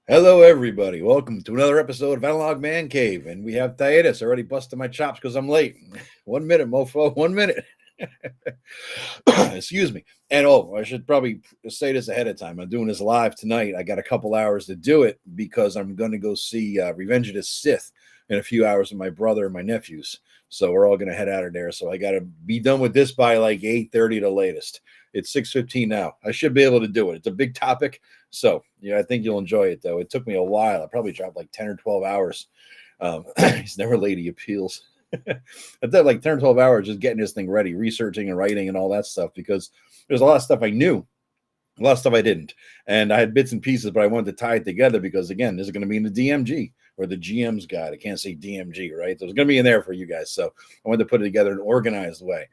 Hello, everybody. Welcome to another episode of Analog Mancave. And we have Thaitis already busting my chops because I'm late. 1 minute, mofo. 1 minute. Excuse me. And I should probably say this ahead of time. I'm doing this live tonight. I got a couple hours to do it because I'm going to go see Revenge of the Sith in a few hours with my brother and my nephews. So we're all going to head out of there. So I got to be done with this by like 8:30 the latest. It's 6:15 now. I should be able to do it. It's a big topic. So, yeah, I think you'll enjoy it, though. It took me a while. I probably dropped like 10 or 12 hours. He's never late. He appeals. I did like 10 or 12 hours just getting this thing ready, researching and writing and all that stuff because there's a lot of stuff I knew, a lot of stuff I didn't. And I had bits and pieces, but I wanted to tie it together because, again, this is going to be in the DMG or the GM's guide. I can't say DMG, right? So it's going to be in there for you guys. So I wanted to put it together in an organized way.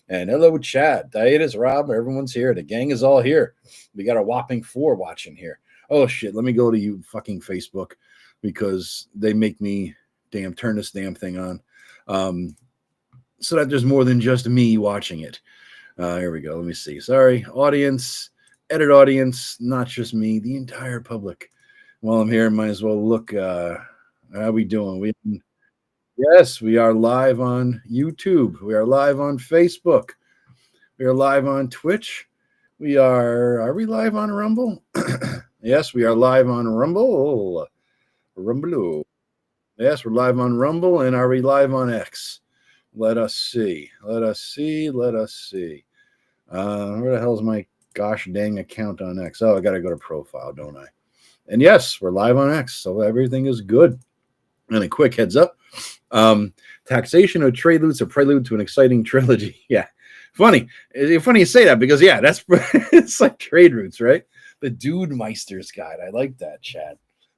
And hello, Chad. It is Rob. Everyone's here. The gang is all here. We got a whopping 4 watching here. Oh, shit. Let me go to you fucking Facebook because they make me turn this damn thing on. So that there's more than just me watching it. Here we go. Let me see. Sorry. Audience, edit audience, not just me, the entire public. While I'm here, might as well look. How we doing? Yes, we are live on YouTube. We are live on Facebook. We are live on Twitch. Are we live on Rumble? Yes, we are live on Rumble. Rumble. Yes, we're live on Rumble. And are we live on X? Let us see. Where the hell's my gosh dang account on X? Oh, I got to go to profile, don't I? And yes, we're live on X, so everything is good. And a quick heads up. Taxation of trade loot's a prelude to an exciting trilogy. Yeah. Funny. It's funny you say that because, yeah, that's it's like trade routes, right? The Dude Meister's guide. I like that, Chad.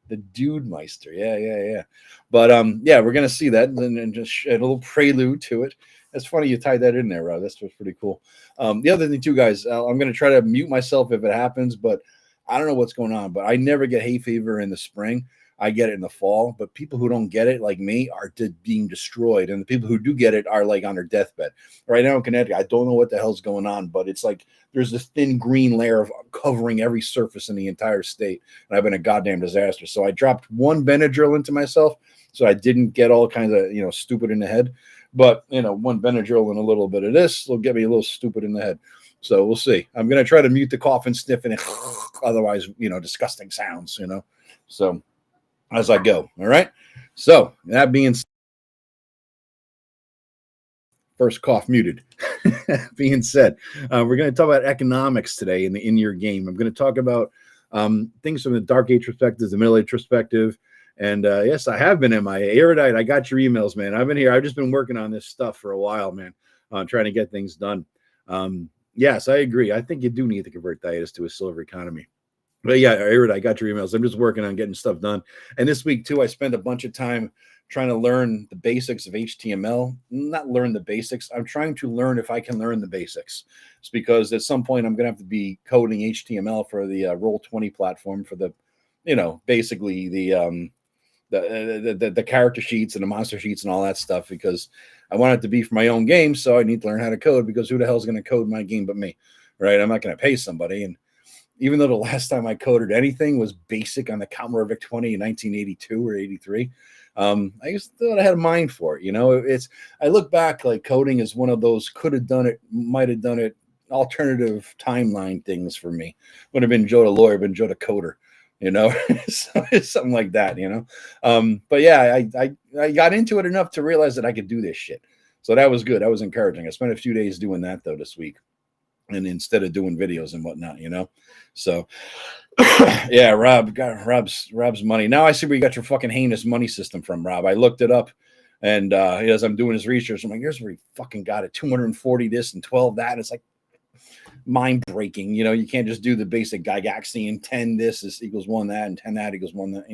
The Dude Meister. Yeah. But, yeah, we're going to see that and just a little prelude to it. That's funny you tied that in there, Rob. That's pretty cool. The other thing, too, guys, I'm going to try to mute myself if it happens, but I don't know what's going on. But I never get hay fever in the spring. I get it in the fall, but people who don't get it, like me, are being destroyed. And the people who do get it are like on their deathbed. Right now in Connecticut, I don't know what the hell's going on, but it's like there's this thin green layer of covering every surface in the entire state. And I've been a goddamn disaster. So I dropped one Benadryl into myself so I didn't get all kinds of, stupid in the head. But, one Benadryl and a little bit of this will get me a little stupid in the head. So we'll see. I'm going to try to mute the cough and sniff and otherwise, disgusting sounds, So as I go. All right. So that being first cough muted. Being said, we're going to talk about economics today in your game. I'm going to talk about things from the Dark Age perspective, the Middle Age perspective. And yes, I have been MIA. Erudite, I got your emails, man. I've been here. I've just been working on this stuff for a while, man, trying to get things done. Yes, I agree. I think you do need to convert Thaitis to a silver economy. But yeah, I got your emails. I'm just working on getting stuff done. And this week, too, I spent a bunch of time trying to learn the basics of HTML. Not learn the basics. I'm trying to learn if I can learn the basics. It's because at some point I'm going to have to be coding HTML for the Roll20 platform for the, basically the character sheets and the monster sheets and all that stuff because I want it to be for my own game. So I need to learn how to code because who the hell is going to code my game but me, right? I'm not going to pay somebody. And even though the last time I coded anything was basic on the Commodore VIC-20 in 1982 or 83, I just thought I had a mind for it. I look back like coding is one of those could have done it, might have done it, alternative timeline things for me. Would have been Joethelawyer, been Joe the Coder, so it's something like that, But yeah, I got into it enough to realize that I could do this shit. So that was good. That was encouraging. I spent a few days doing that though this week. And instead of doing videos and whatnot, so yeah, Rob's money. Now I see where you got your fucking heinous money system from, Rob. I looked it up, and as I'm doing his research, I'm like, here's where he fucking got it: 240 this and 12 that. And it's like mind breaking. You can't just do the basic Gygaxian 10 this is equals 1 that and 10 that equals 1 that.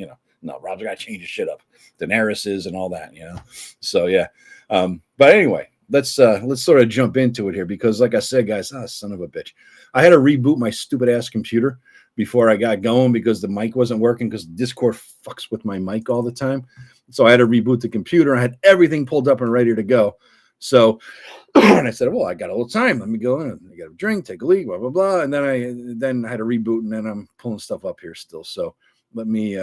No, Rob's got to change his shit up, Daenerys's and all that. So yeah, but anyway. Let's sort of jump into it here because, like I said, guys, son of a bitch, I had to reboot my stupid ass computer before I got going because the mic wasn't working because Discord fucks with my mic all the time. So I had to reboot the computer. I had everything pulled up and ready to go. So and I said, well, I got a little time. Let me go in. I got a drink, take a leak, blah, blah, blah. And then I had to reboot and then I'm pulling stuff up here still. So let me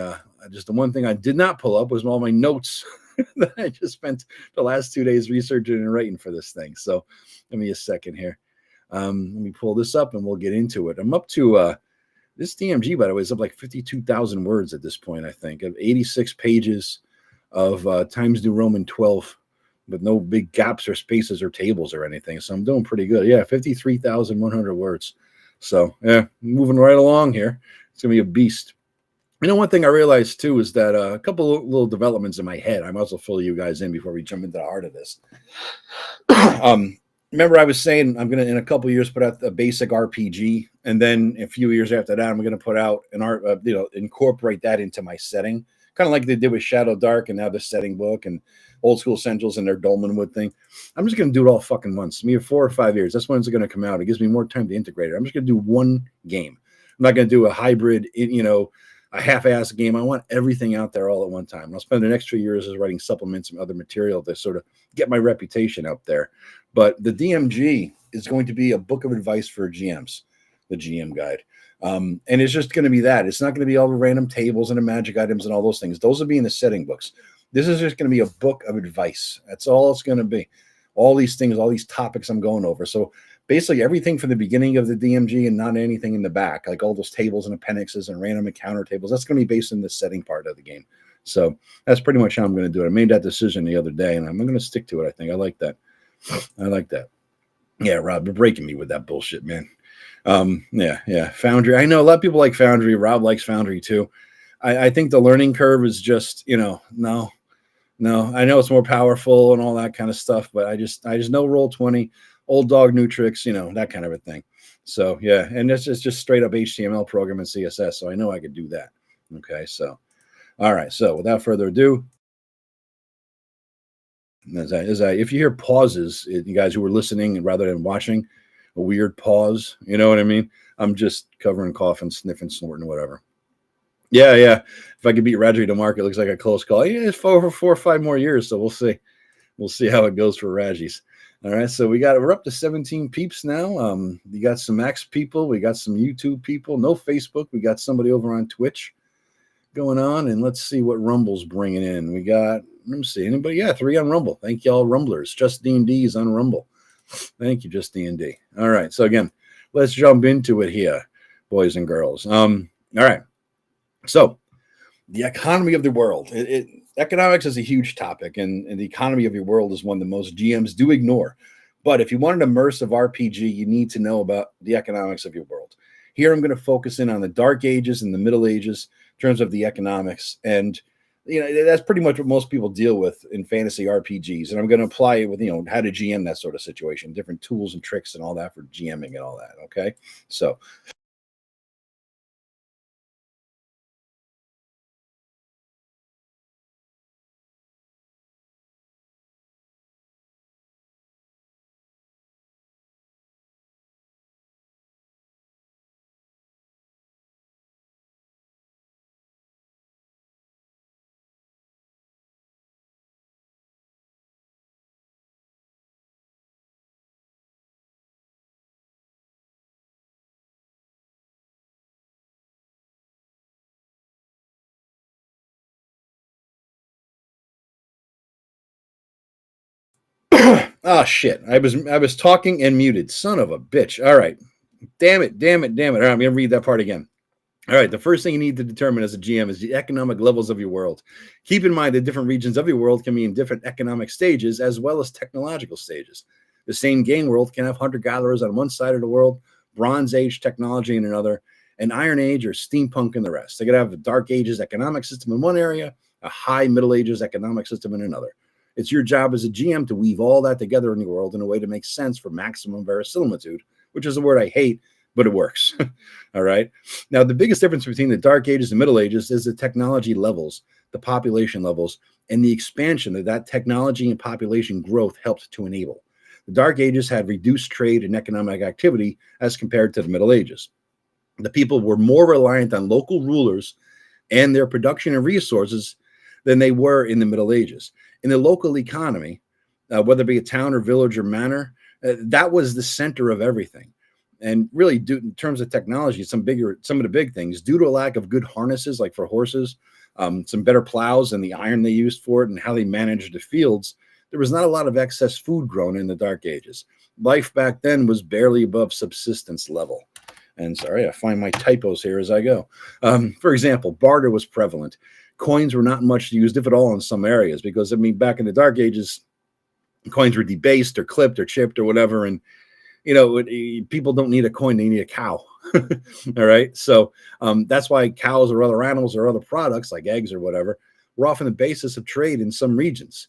just the one thing I did not pull up was all my notes that I just spent the last 2 days researching and writing for this thing. So give me a second here. Let me pull this up and we'll get into it. I'm up to this DMG, by the way, is up like 52,000 words at this point, I think, of 86 pages of Times New Roman 12 with no big gaps or spaces or tables or anything. So I'm doing pretty good. Yeah, 53,100 words. So yeah, moving right along here. It's going to be a beast. You know, one thing I realized too is that a couple of little developments in my head. I might as well fill you guys in before we jump into the heart of this. Remember, I was saying I'm going to, in a couple of years, put out a basic RPG, and then a few years after that, I'm going to put out an art, incorporate that into my setting, kind of like they did with Shadow Dark and now the setting book and Old School Essentials and their Dolmenwood thing. I'm just going to do it all fucking once. Maybe 4 or 5 years. That's when it's going to come out. It gives me more time to integrate it. I'm just going to do one game. I'm not going to do a hybrid, a half-ass game. I want everything out there all at one time. I'll spend the next 2 years as writing supplements and other material to sort of get my reputation out there. But the DMG is going to be a book of advice for GMs, the GM guide. And it's just going to be that. It's not going to be all the random tables and the magic items and all those things. Those will be in the setting books. This is just going to be a book of advice. That's all it's going to be. All these things, all these topics I'm going over. So basically everything from the beginning of the DMG and not anything in the back, like all those tables and appendixes and random encounter tables, that's going to be based in the setting part of the game. So that's pretty much how I'm going to do it. I made that decision the other day, and I'm going to stick to it. I think I like that. Yeah, Rob, you're breaking me with that bullshit, man. Yeah. Foundry. I know a lot of people like Foundry. Rob likes Foundry too. I think the learning curve is just, no. I know it's more powerful and all that kind of stuff, but I just know Roll20, old dog, new tricks, that kind of a thing. So yeah, and this is just straight up HTML program and CSS. So I know I could do that. Okay, so all right. So without further ado, if you hear pauses, you guys who are listening rather than watching, a weird pause, you know what I mean? I'm just covering coughing, sniffing, snorting, whatever. Yeah. If I could beat Radri to market, it looks like a close call. Yeah, it's for 4 or 5 more years, so we'll see. We'll see how it goes for Rajis. All right, so we're up to 17 peeps now. You got some Max people, we got some YouTube people, no Facebook. We got somebody over on Twitch going on, and let's see what Rumble's bringing in. We got, let me see, anybody? Yeah, 3 on Rumble. Thank y'all, Rumblers. Just D&D is on Rumble. Thank you, Just D&D. All right, so again, let's jump into it here, boys and girls. All right, so the economy of the world. Economics is a huge topic, and the economy of your world is one that most GMs do ignore. But if you want an immersive RPG, you need to know about the economics of your world. Here, I'm going to focus in on the Dark Ages and the Middle Ages in terms of the economics. And, that's pretty much what most people deal with in fantasy RPGs. And I'm going to apply it with, how to GM that sort of situation, different tools and tricks and all that for GMing and all that. Okay. So, oh shit! I was talking and muted. Son of a bitch! All right, damn it! All right, I'm going to read that part again. All right, the first thing you need to determine as a GM is the economic levels of your world. Keep in mind that different regions of your world can be in different economic stages as well as technological stages. The same game world can have hunter-gatherers on one side of the world, Bronze Age technology in another, and Iron Age or steampunk in the rest. They could have a Dark Ages economic system in one area, a High Middle Ages economic system in another. It's your job as a GM to weave all that together in your world in a way to make sense for maximum verisimilitude, which is a word I hate, but it works. All right. Now, the biggest difference between the Dark Ages and Middle Ages is the technology levels, the population levels, and the expansion that technology and population growth helped to enable. The Dark Ages had reduced trade and economic activity as compared to the Middle Ages. The people were more reliant on local rulers and their production and resources than they were in the Middle Ages. In the local economy, whether it be a town or village or manor, that was the center of everything. And really, in terms of technology, some of the big things, due to a lack of good harnesses, like for horses, some better plows and the iron they used for it and how they managed the fields, there was not a lot of excess food grown in the Dark Ages. Life back then was barely above subsistence level. And sorry, I find my typos here as I go. For example, barter was prevalent. Coins were not much used, if at all, in some areas, because, I mean, back in the Dark Ages, coins were debased or clipped or chipped or whatever. And, people don't need a coin, they need a cow. All right. So that's why cows or other animals or other products like eggs or whatever were often the basis of trade in some regions.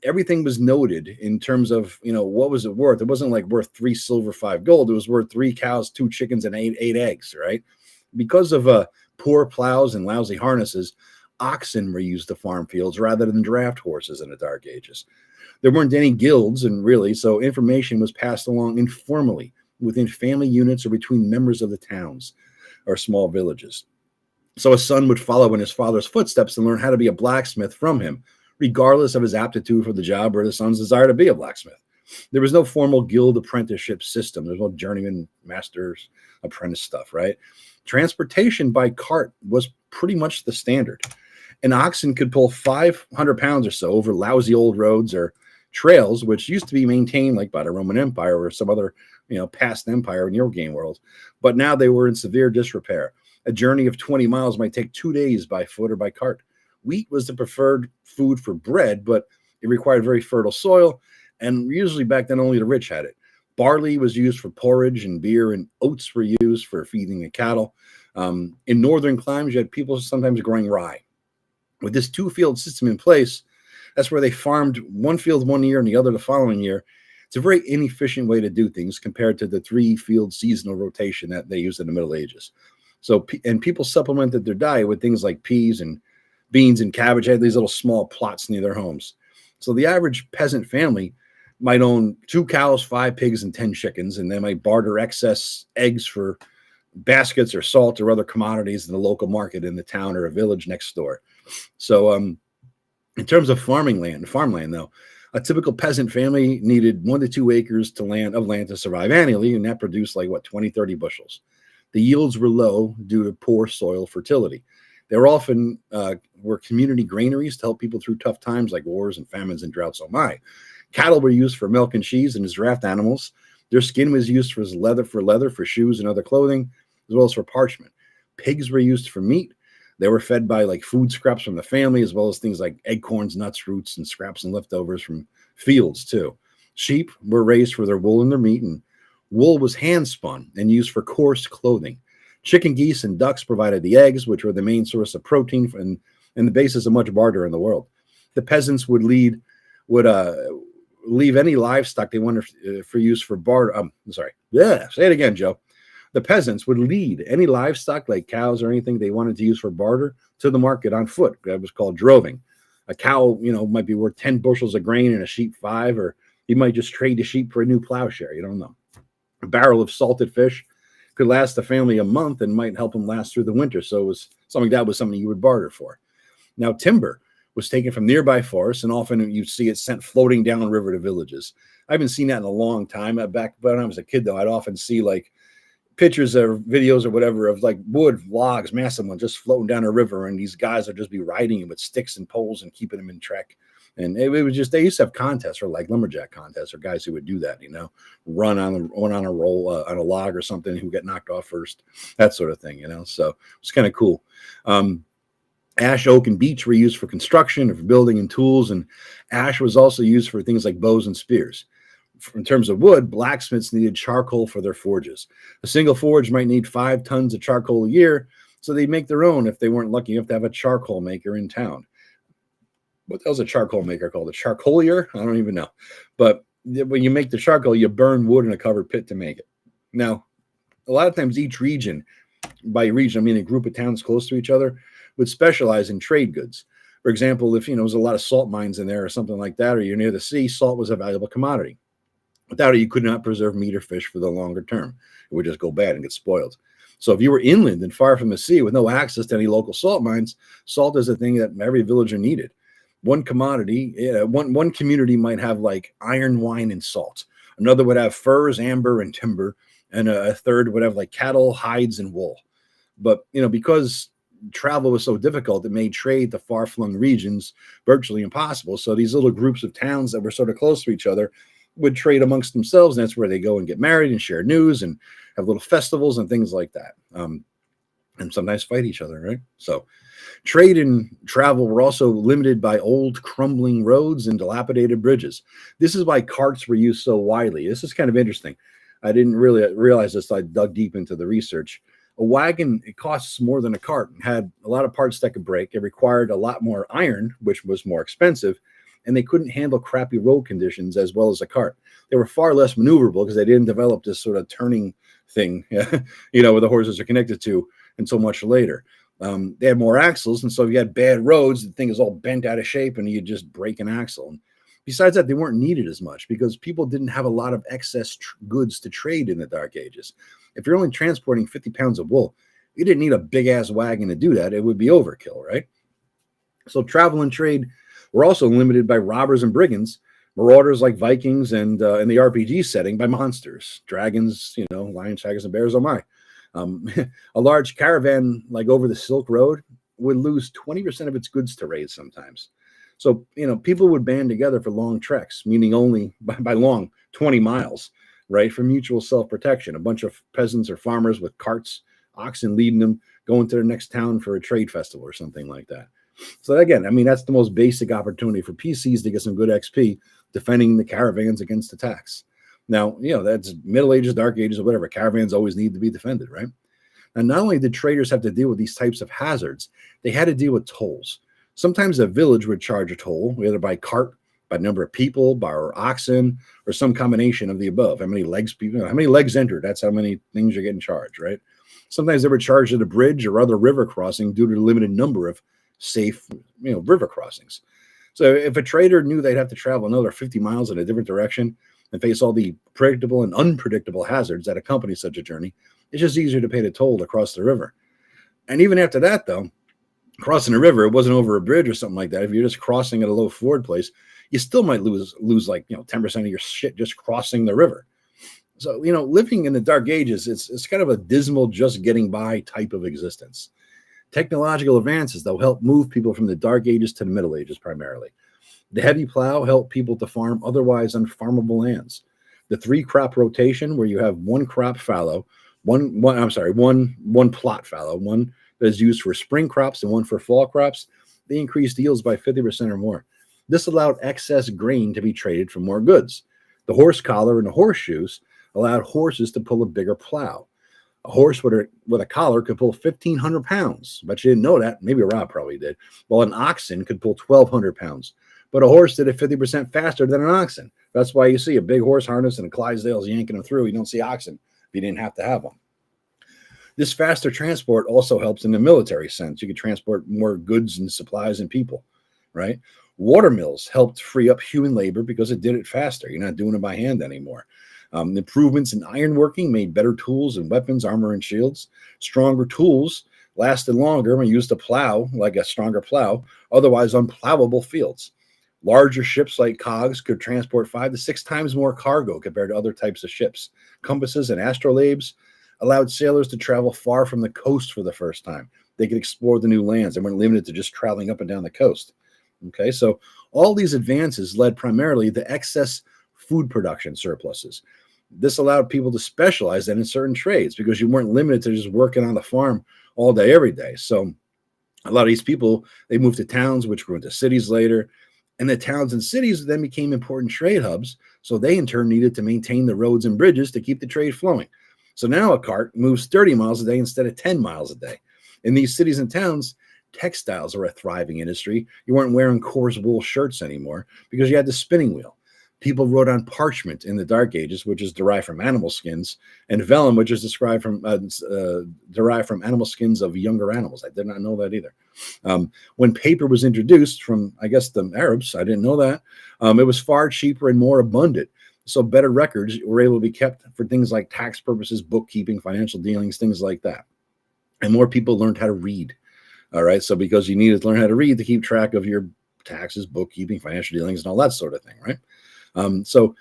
Everything was noted in terms of, what was it worth? It wasn't like worth 3 silver, 5 gold. It was worth 3 cows, 2 chickens, and eight eggs, right? Because of poor plows and lousy harnesses, oxen were used to farm fields rather than draft horses in the Dark Ages. There weren't any guilds, and really, so information was passed along informally within family units or between members of the towns or small villages. So a son would follow in his father's footsteps and learn how to be a blacksmith from him, regardless of his aptitude for the job or the son's desire to be a blacksmith. There was no formal guild apprenticeship system. There's no journeyman, master's, apprentice stuff, right? Transportation by cart was pretty much the standard. An oxen could pull 500 pounds or so over lousy old roads or trails, which used to be maintained like by the Roman Empire or some other, past empire in your game world. But now they were in severe disrepair. A journey of 20 miles might take 2 days by foot or by cart. Wheat was the preferred food for bread, but it required very fertile soil, and usually back then only the rich had it. Barley was used for porridge and beer, and oats were used for feeding the cattle. In northern climes, you had people sometimes growing rye. With this 2-field system in place, that's where they farmed one field one year and the other the following year. It's a very inefficient way to do things compared to the 3-field seasonal rotation that they used in the Middle Ages. So, and people supplemented their diet with things like peas and beans and cabbage. They had these little small plots near their homes. So the average peasant family might own 2 cows, 5 pigs, and 10 chickens, and they might barter excess eggs for baskets or salt or other commodities in the local market in the town or a village next door. So in terms of farmland though, a typical peasant family needed 1 to 2 acres of land to survive annually, and that produced 20, 30 bushels. The yields were low due to poor soil fertility. They were often were community granaries to help people through tough times like wars and famines and droughts. Cattle were used for milk and cheese and as draft animals. Their skin was used for leather, for shoes and other clothing, as well as for parchment. Pigs were used for meat. They were fed by food scraps from the family, as well as things like acorns, nuts, roots, and scraps and leftovers from fields too. Sheep were raised for their wool and their meat, and wool was hand spun and used for coarse clothing. Chicken, geese, and ducks provided the eggs, which were the main source of protein and the basis of much barter in the world. The peasants would leave any livestock they wanted for use for barter. Say it again, Joe. The peasants would lead any livestock like cows or anything they wanted to use for barter to the market on foot. That was called droving. A cow, might be worth 10 bushels of grain and a sheep 5, or you might just trade the sheep for a new plowshare. You don't know. A barrel of salted fish could last the family a month and might help them last through the winter. So it was something you would barter for. Now, timber was taken from nearby forests, and often you'd see it sent floating down river to villages. I haven't seen that in a long time. Back when I was a kid, though, I'd often see pictures or videos or whatever of wood logs, massive ones, just floating down a river, and these guys would just be riding them with sticks and poles and keeping them in track. And it was just, they used to have contests for lumberjack contests or guys who would do that, run on a roll on a log or something, who get knocked off first, that sort of thing, So it's kind of cool. Ash, oak, and beech were used for construction, for building and tools, and ash was also used for things like bows and spears. In terms of wood, blacksmiths needed charcoal for their forges. A single forge might need 5 tons of charcoal a year, so they'd make their own if they weren't lucky enough to have a charcoal maker in town. What the hell's a charcoal maker called? A charcoalier? I don't even know. But when you make the charcoal, you burn wood in a covered pit to make it. Now, a lot of times each region, by region, I mean a group of towns close to each other, would specialize in trade goods. For example, if there was a lot of salt mines in there or something like that, or you're near the sea, salt was a valuable commodity. Without it, you could not preserve meat or fish for the longer term. It would just go bad and get spoiled. So if you were inland and far from the sea with no access to any local salt mines, salt is a thing that every villager needed. One commodity, one community might have iron, wine, and salt. Another would have furs, amber, and timber. and a third would have like cattle, hides, and wool. But because travel was so difficult, it made trade to far-flung regions virtually impossible. So these little groups of towns that were sort of close to each other would trade amongst themselves, and that's where they go and get married and share news and have little festivals and things like that. And sometimes fight each other, right? So trade and travel were also limited by old crumbling roads and dilapidated bridges. This is why carts were used so widely. This is kind of interesting. I didn't really realize this. I dug deep into the research. A wagon, it costs more than a cart. It had a lot of parts that could break. It required a lot more iron, which was more expensive, and they couldn't handle crappy road conditions as well as a cart. They were far less maneuverable because they didn't develop this sort of turning thing, where the horses are connected to until much later. They had more axles, and so if you had bad roads, the thing is all bent out of shape, and you just break an axle. And besides that, they weren't needed as much because people didn't have a lot of excess goods to trade in the Dark Ages. If you're only transporting 50 pounds of wool, you didn't need a big-ass wagon to do that. It would be overkill, right? So travel and trade were also limited by robbers and brigands, marauders like Vikings, and in the RPG setting, by monsters, dragons, lions, tigers, and bears, oh my. A large caravan, like over the Silk Road, would lose 20% of its goods to raids sometimes. So, people would band together for long treks, meaning only by long 20 miles, right, for mutual self-protection. A bunch of peasants or farmers with carts, oxen leading them, going to the next town for a trade festival or something like that. So again, that's the most basic opportunity for PCs to get some good XP, defending the caravans against attacks. Now, that's Middle Ages, Dark Ages, or whatever. Caravans always need to be defended, right? And not only did traders have to deal with these types of hazards, they had to deal with tolls. Sometimes a village would charge a toll, whether by cart, by number of people, by oxen, or some combination of the above. How many legs entered, that's how many things you're getting charged, right? Sometimes they were charged at a bridge or other river crossing due to the limited number of safe, river crossings. So if a trader knew they'd have to travel another 50 miles in a different direction and face all the predictable and unpredictable hazards that accompany such a journey, it's just easier to pay the toll to cross the river. And even after that, though, crossing a river, it wasn't over a bridge or something like that. If you're just crossing at a low ford place, you still might lose like 10% of your shit just crossing the river. So living in the Dark Ages, it's kind of a dismal, just getting by type of existence. Technological advances, though, help move people from the Dark Ages to the Middle Ages primarily. The heavy plow helped people to farm otherwise unfarmable lands. The 3-crop rotation, where you have one crop fallow, one plot fallow, one that is used for spring crops and one for fall crops, they increased yields by 50% or more. This allowed excess grain to be traded for more goods. The horse collar and the horseshoes allowed horses to pull a bigger plow. A horse with a collar could pull 1,500 pounds. But you didn't know that. Maybe Rob probably did. While an oxen could pull 1,200 pounds. But a horse did it 50% faster than an oxen. That's why you see a big horse harness and a Clydesdale's yanking them through. You don't see oxen if you didn't have to have one. This faster transport also helps in the military sense. You could transport more goods and supplies and people, right? Water mills helped free up human labor because it did it faster. You're not doing it by hand anymore. Improvements in ironworking made better tools and weapons, armor, and shields. Stronger tools lasted longer when used to plow, like a stronger plow, otherwise unplowable fields. Larger ships like cogs could transport 5 to 6 times more cargo compared to other types of ships. Compasses and astrolabes allowed sailors to travel far from the coast for the first time. They could explore the new lands. They weren't limited to just traveling up and down the coast. Okay, so all these advances led primarily to excess food production surpluses. This allowed people to specialize then in certain trades because you weren't limited to just working on the farm all day, every day. So a lot of these people, they moved to towns, which grew into cities later. And the towns and cities then became important trade hubs. So they in turn needed to maintain the roads and bridges to keep the trade flowing. So now a cart moves 30 miles a day instead of 10 miles a day. In these cities and towns, textiles are a thriving industry. You weren't wearing coarse wool shirts anymore because you had the spinning wheel. People wrote on parchment in the Dark Ages, which is derived from animal skins, and vellum, which is derived from animal skins of younger animals. I did not know that either. When paper was introduced from, I guess, the Arabs, I didn't know that, it was far cheaper and more abundant. So better records were able to be kept for things like tax purposes, bookkeeping, financial dealings, things like that. And more people learned how to read. All right. So because you needed to learn how to read to keep track of your taxes, bookkeeping, financial dealings, and all that sort of thing, right? So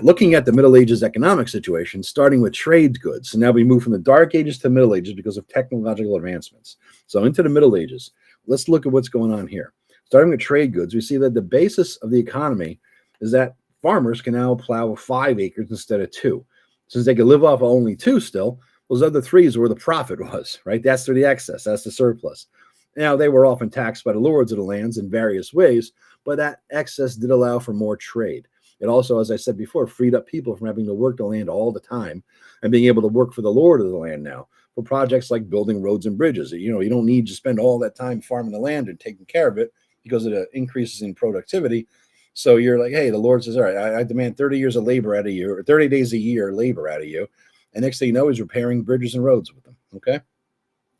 looking at the Middle Ages economic situation, starting with trade goods. So now we move from the Dark Ages to the Middle Ages because of technological advancements. So into the Middle Ages, let's look at what's going on here. Starting with trade goods, we see that the basis of the economy is that farmers can now plow 5 acres instead of 2. Since they could live off of only 2 still, those other 3 is where the profit was, right? That's the excess, that's the surplus. Now, they were often taxed by the lords of the lands in various ways, but that excess did allow for more trade. It also, as I said before, freed up people from having to work the land all the time and being able to work for the lord of the land now for projects like building roads and bridges. You don't need to spend all that time farming the land and taking care of it because of the increases in productivity. So you're like, hey, the Lord says, all right, I demand 30 years of labor out of you, or 30 days a year labor out of you. And next thing you know, he's repairing bridges and roads with them. Okay.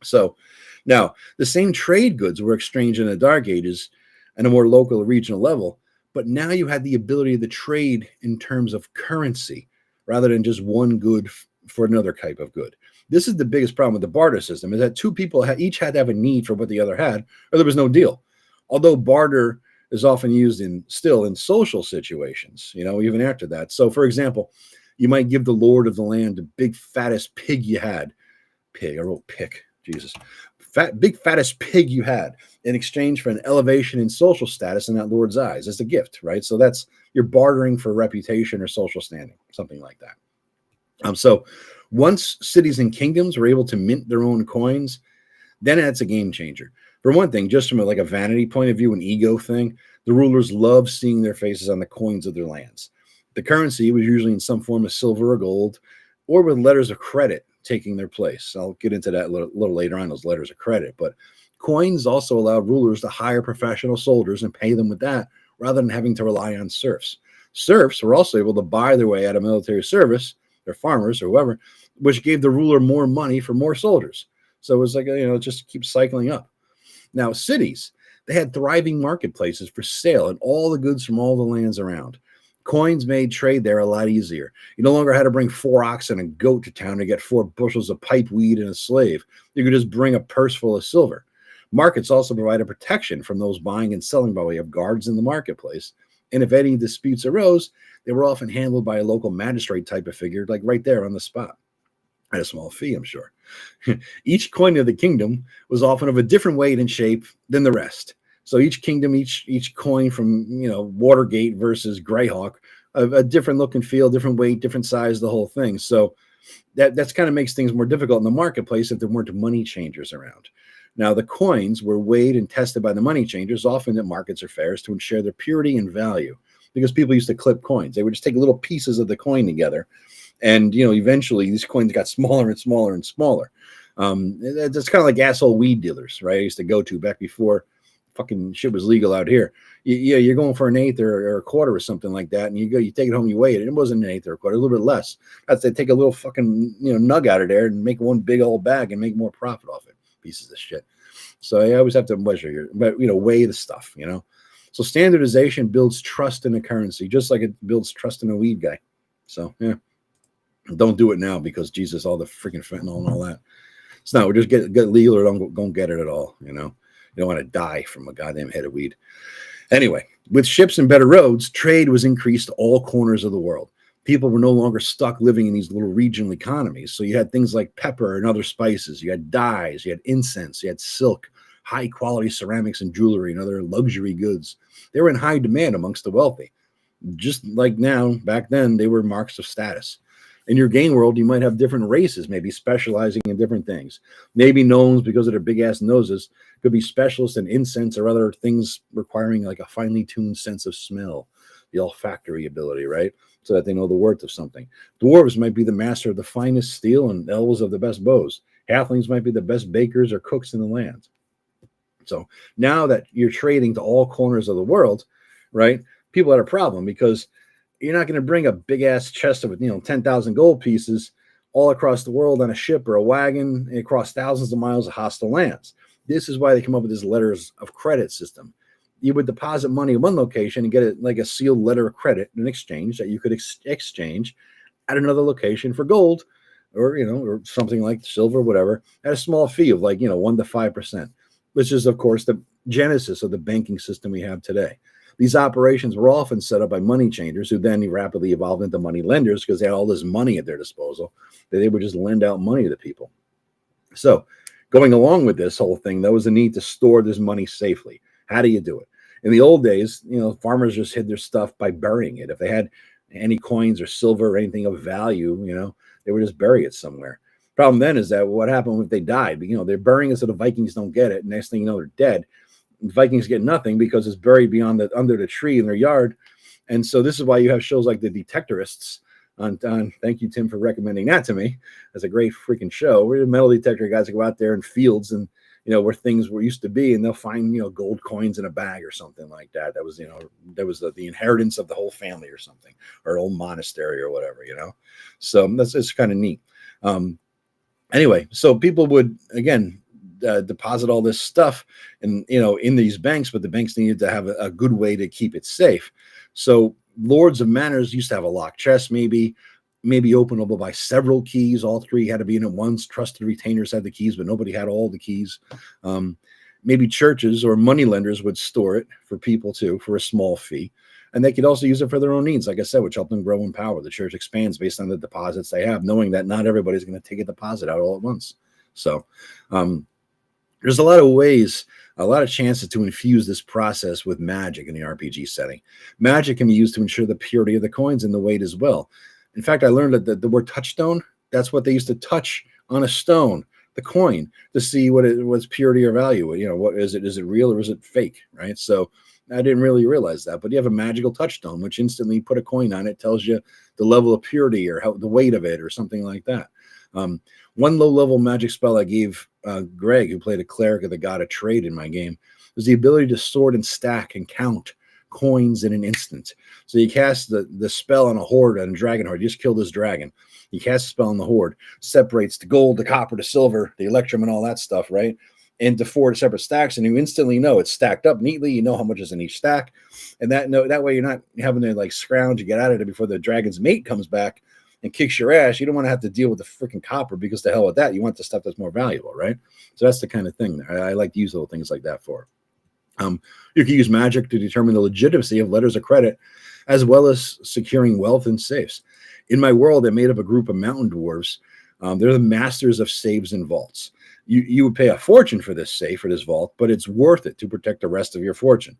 So now the same trade goods were exchanged in the Dark Ages at a more local or regional level, but now you had the ability to trade in terms of currency rather than just one good for another type of good. This is the biggest problem with the barter system, is that 2 people each had to have a need for what the other had, or there was no deal. Although barter is often used still in social situations, even after that. So, for example, you might give the lord of the land the big fattest pig you had. I wrote pig. Jesus. Big fattest pig you had in exchange for an elevation in social status in that lord's eyes as a gift, right? So you're bartering for reputation or social standing, something like that. So once cities and kingdoms were able to mint their own coins, then that's a game changer. For one thing, just from a vanity point of view, an ego thing, the rulers loved seeing their faces on the coins of their lands. The currency was usually in some form of silver or gold, or with letters of credit taking their place. I'll get into that a little later on, those letters of credit. But coins also allowed rulers to hire professional soldiers and pay them with that rather than having to rely on serfs. Serfs were also able to buy their way out of military service, or farmers or whoever, which gave the ruler more money for more soldiers. So it was like, just keep cycling up. Now, cities, they had thriving marketplaces for sale and all the goods from all the lands around. Coins made trade there a lot easier. You no longer had to bring 4 oxen and a goat to town to get 4 bushels of pipe weed and a slave. You could just bring a purse full of silver. Markets also provided protection from those buying and selling by way of guards in the marketplace. And if any disputes arose, they were often handled by a local magistrate type of figure, like right there on the spot. At a small fee, I'm sure. Each coin of the kingdom was often of a different weight and shape than the rest. So each kingdom, each coin from, Watergate versus Greyhawk, a different look and feel, different weight, different size, the whole thing. So that's kind of makes things more difficult in the marketplace if there weren't money changers around. Now, the coins were weighed and tested by the money changers, often at markets or fairs, to ensure their purity and value, because people used to clip coins. They would just take little pieces of the coin together. And, eventually these coins got smaller and smaller and smaller. That's kind of like asshole weed dealers, right? I used to go to back before fucking shit was legal out here. You're going for an eighth or a quarter or something like that, and you take it home, you weigh it. It wasn't an eighth or a quarter, a little bit less. They take a little fucking nug out of there and make one big old bag and make more profit off it. Pieces of shit. So I always have to measure weigh the stuff. So standardization builds trust in a currency, just like it builds trust in a weed guy. So yeah, don't do it now because Jesus, all the freaking fentanyl and all that. It's not. We just get legal or don't get it at all. You don't want to die from a goddamn head of weed. Anyway, with ships and better roads, trade was increased to all corners of the world. People were no longer stuck living in these little regional economies. So you had things like pepper and other spices. You had dyes, you had incense, you had silk, high quality ceramics and jewelry and other luxury goods. They were in high demand amongst the wealthy. Just like now, back then, they were marks of status. In your game world, you might have different races, maybe specializing in different things. Maybe gnomes, because of their big-ass noses, could be specialists in incense or other things requiring like a finely tuned sense of smell, the olfactory ability, right? So that they know the worth of something. Dwarves might be the master of the finest steel and elves of the best bows. Halflings might be the best bakers or cooks in the land. So now that you're trading to all corners of the world, right, people had a problem because you're not going to bring a big ass chest of 10,000 gold pieces all across the world on a ship or a wagon across thousands of miles of hostile lands. This is why they come up with this letters of credit system. You would deposit money in one location and get it like a sealed letter of credit in exchange that you could exchange at another location for gold or something like silver, whatever, at a small fee of 1 to 5%, which is of course the genesis of the banking system we have today. These operations were often set up by money changers who then rapidly evolved into money lenders because they had all this money at their disposal that they would just lend out money to people. So going along with this whole thing, there was a need to store this money safely. How do you do it? In the old days, farmers just hid their stuff by burying it. If they had any coins or silver or anything of value, they would just bury it somewhere. Problem then is that what happened if they died? They're burying it so the Vikings don't get it. Next thing you know, they're dead. The Vikings get nothing because it's buried under the tree in their yard. And so this is why you have shows like The Detectorists on thank you, Tim, for recommending that to me. That's a great freaking show. We're the metal detector guys that go out there in fields and where things were used to be, and they'll find gold coins in a bag or something like that. That was the inheritance of the whole family or something, or an old monastery or whatever. So it's kind of neat. Anyway, so people would again deposit all this stuff in these banks, but the banks needed to have a good way to keep it safe. So lords of manors used to have a locked chest, maybe openable by several keys. All three had to be in at once. Trusted retainers had the keys, but nobody had all the keys. Maybe churches or money lenders would store it for people too, for a small fee. And they could also use it for their own needs, like I said, which helped them grow in power. The church expands based on the deposits they have, knowing that not everybody's going to take a deposit out all at once. So there's a lot of ways, a lot of chances to infuse this process with magic in the RPG setting. Magic can be used to ensure the purity of the coins and the weight as well. In fact, I learned that the word touchstone, that's what they used to touch on a stone, the coin, to see what it was purity or value. What is it? Is it real or is it fake? Right. So I didn't really realize that, but you have a magical touchstone, which instantly put a coin on it, tells you the level of purity or the weight of it or something like that. One low-level magic spell I gave Greg, who played a cleric of the god of trade in my game, was the ability to sort and stack and count coins in an instant. So you cast the spell on a horde, on a dragon horde. You just kill this dragon. You cast a spell on the horde, separates the gold, the copper, the silver, the electrum, and all that stuff, right? Into 4 separate stacks, and you instantly know it's stacked up neatly. You know how much is in each stack, and that way you're not having to like scrounge to get out of it before the dragon's mate comes back and kicks your ass. You don't want to have to deal with the freaking copper, because the hell with that. You want the stuff that's more valuable, right? So that's the kind of thing I like to use little things like that for. You can use magic to determine the legitimacy of letters of credit, as well as securing wealth in safes. In my world, I made up a group of mountain dwarves. They're the masters of safes and vaults. You would pay a fortune for this safe or this vault, but it's worth it to protect the rest of your fortune.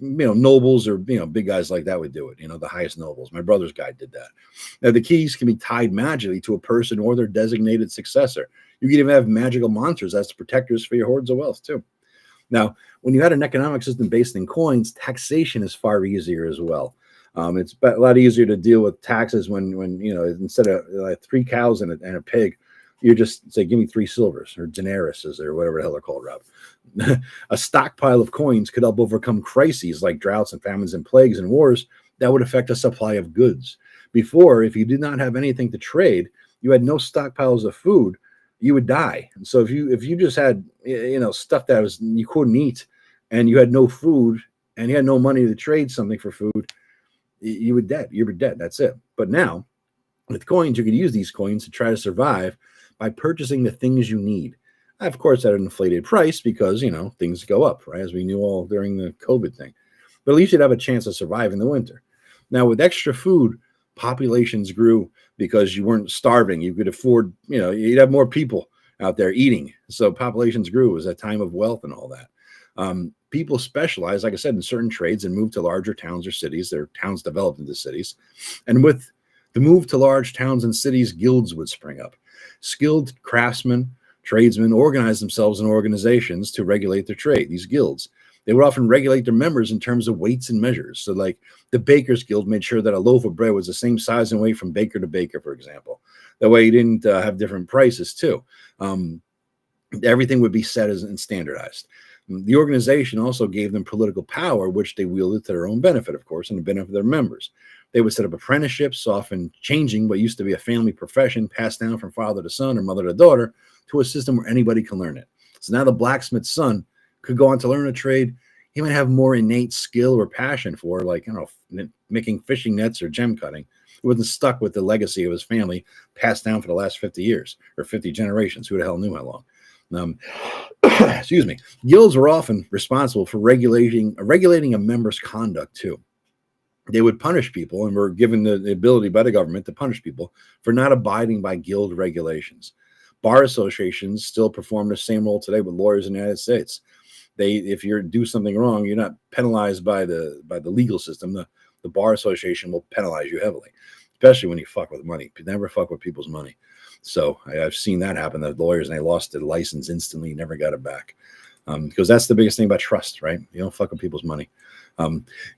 Nobles or big guys like that would do it. The highest nobles. My brother's guy did that. Now the keys can be tied magically to a person or their designated successor. You can even have magical monsters as protectors for your hordes of wealth too. Now, when you had an economic system based in coins, taxation is far easier as well. It's a lot easier to deal with taxes when instead of like 3 cows and a pig, you just say, give me 3 silvers or denarises or whatever the hell they're called, Rob. A stockpile of coins could help overcome crises like droughts and famines and plagues and wars that would affect a supply of goods. Before, if you did not have anything to trade, you had no stockpiles of food, you would die. And so if you just had stuff that you couldn't eat, and you had no food and you had no money to trade something for food, you were dead. You were dead. That's it. But now with coins, you can use these coins to try to survive by purchasing the things you need. Of course, at an inflated price, because things go up, right? As we knew all during the COVID thing. But at least you'd have a chance to survive in the winter. Now, with extra food, populations grew because you weren't starving. You could afford, you'd have more people out there eating. So populations grew. It was a time of wealth and all that. People specialized, like I said, in certain trades and moved to larger towns or cities. Their towns developed into cities. And with the move to large towns and cities, guilds would spring up. Skilled craftsmen, tradesmen organized themselves in organizations to regulate their trade, these guilds. They would often regulate their members in terms of weights and measures. So like the Baker's Guild made sure that a loaf of bread was the same size and weight from baker to baker, for example. That way you didn't have different prices too. Everything would be set and standardized. The organization also gave them political power, which they wielded to their own benefit, of course, and the benefit of their members. They would set up apprenticeships, often changing what used to be a family profession passed down from father to son or mother to daughter to a system where anybody can learn it. So now the blacksmith's son could go on to learn a trade he might have more innate skill or passion for, like, making fishing nets or gem cutting. He wasn't stuck with the legacy of his family passed down for the last 50 years or 50 generations. Who the hell knew how long? Um, excuse me. Guilds were often responsible for regulating a member's conduct too. They would punish people and were given the ability by the government to punish people for not abiding by guild regulations. Bar associations still perform the same role today with lawyers in the United States. If you do something wrong, you're not penalized by the legal system. The bar association will penalize you heavily, especially when you fuck with money. You never fuck with people's money. So I've seen that happen. The lawyers, and they lost their license instantly, never got it back. Because that's the biggest thing about trust, right? You don't fuck with people's money.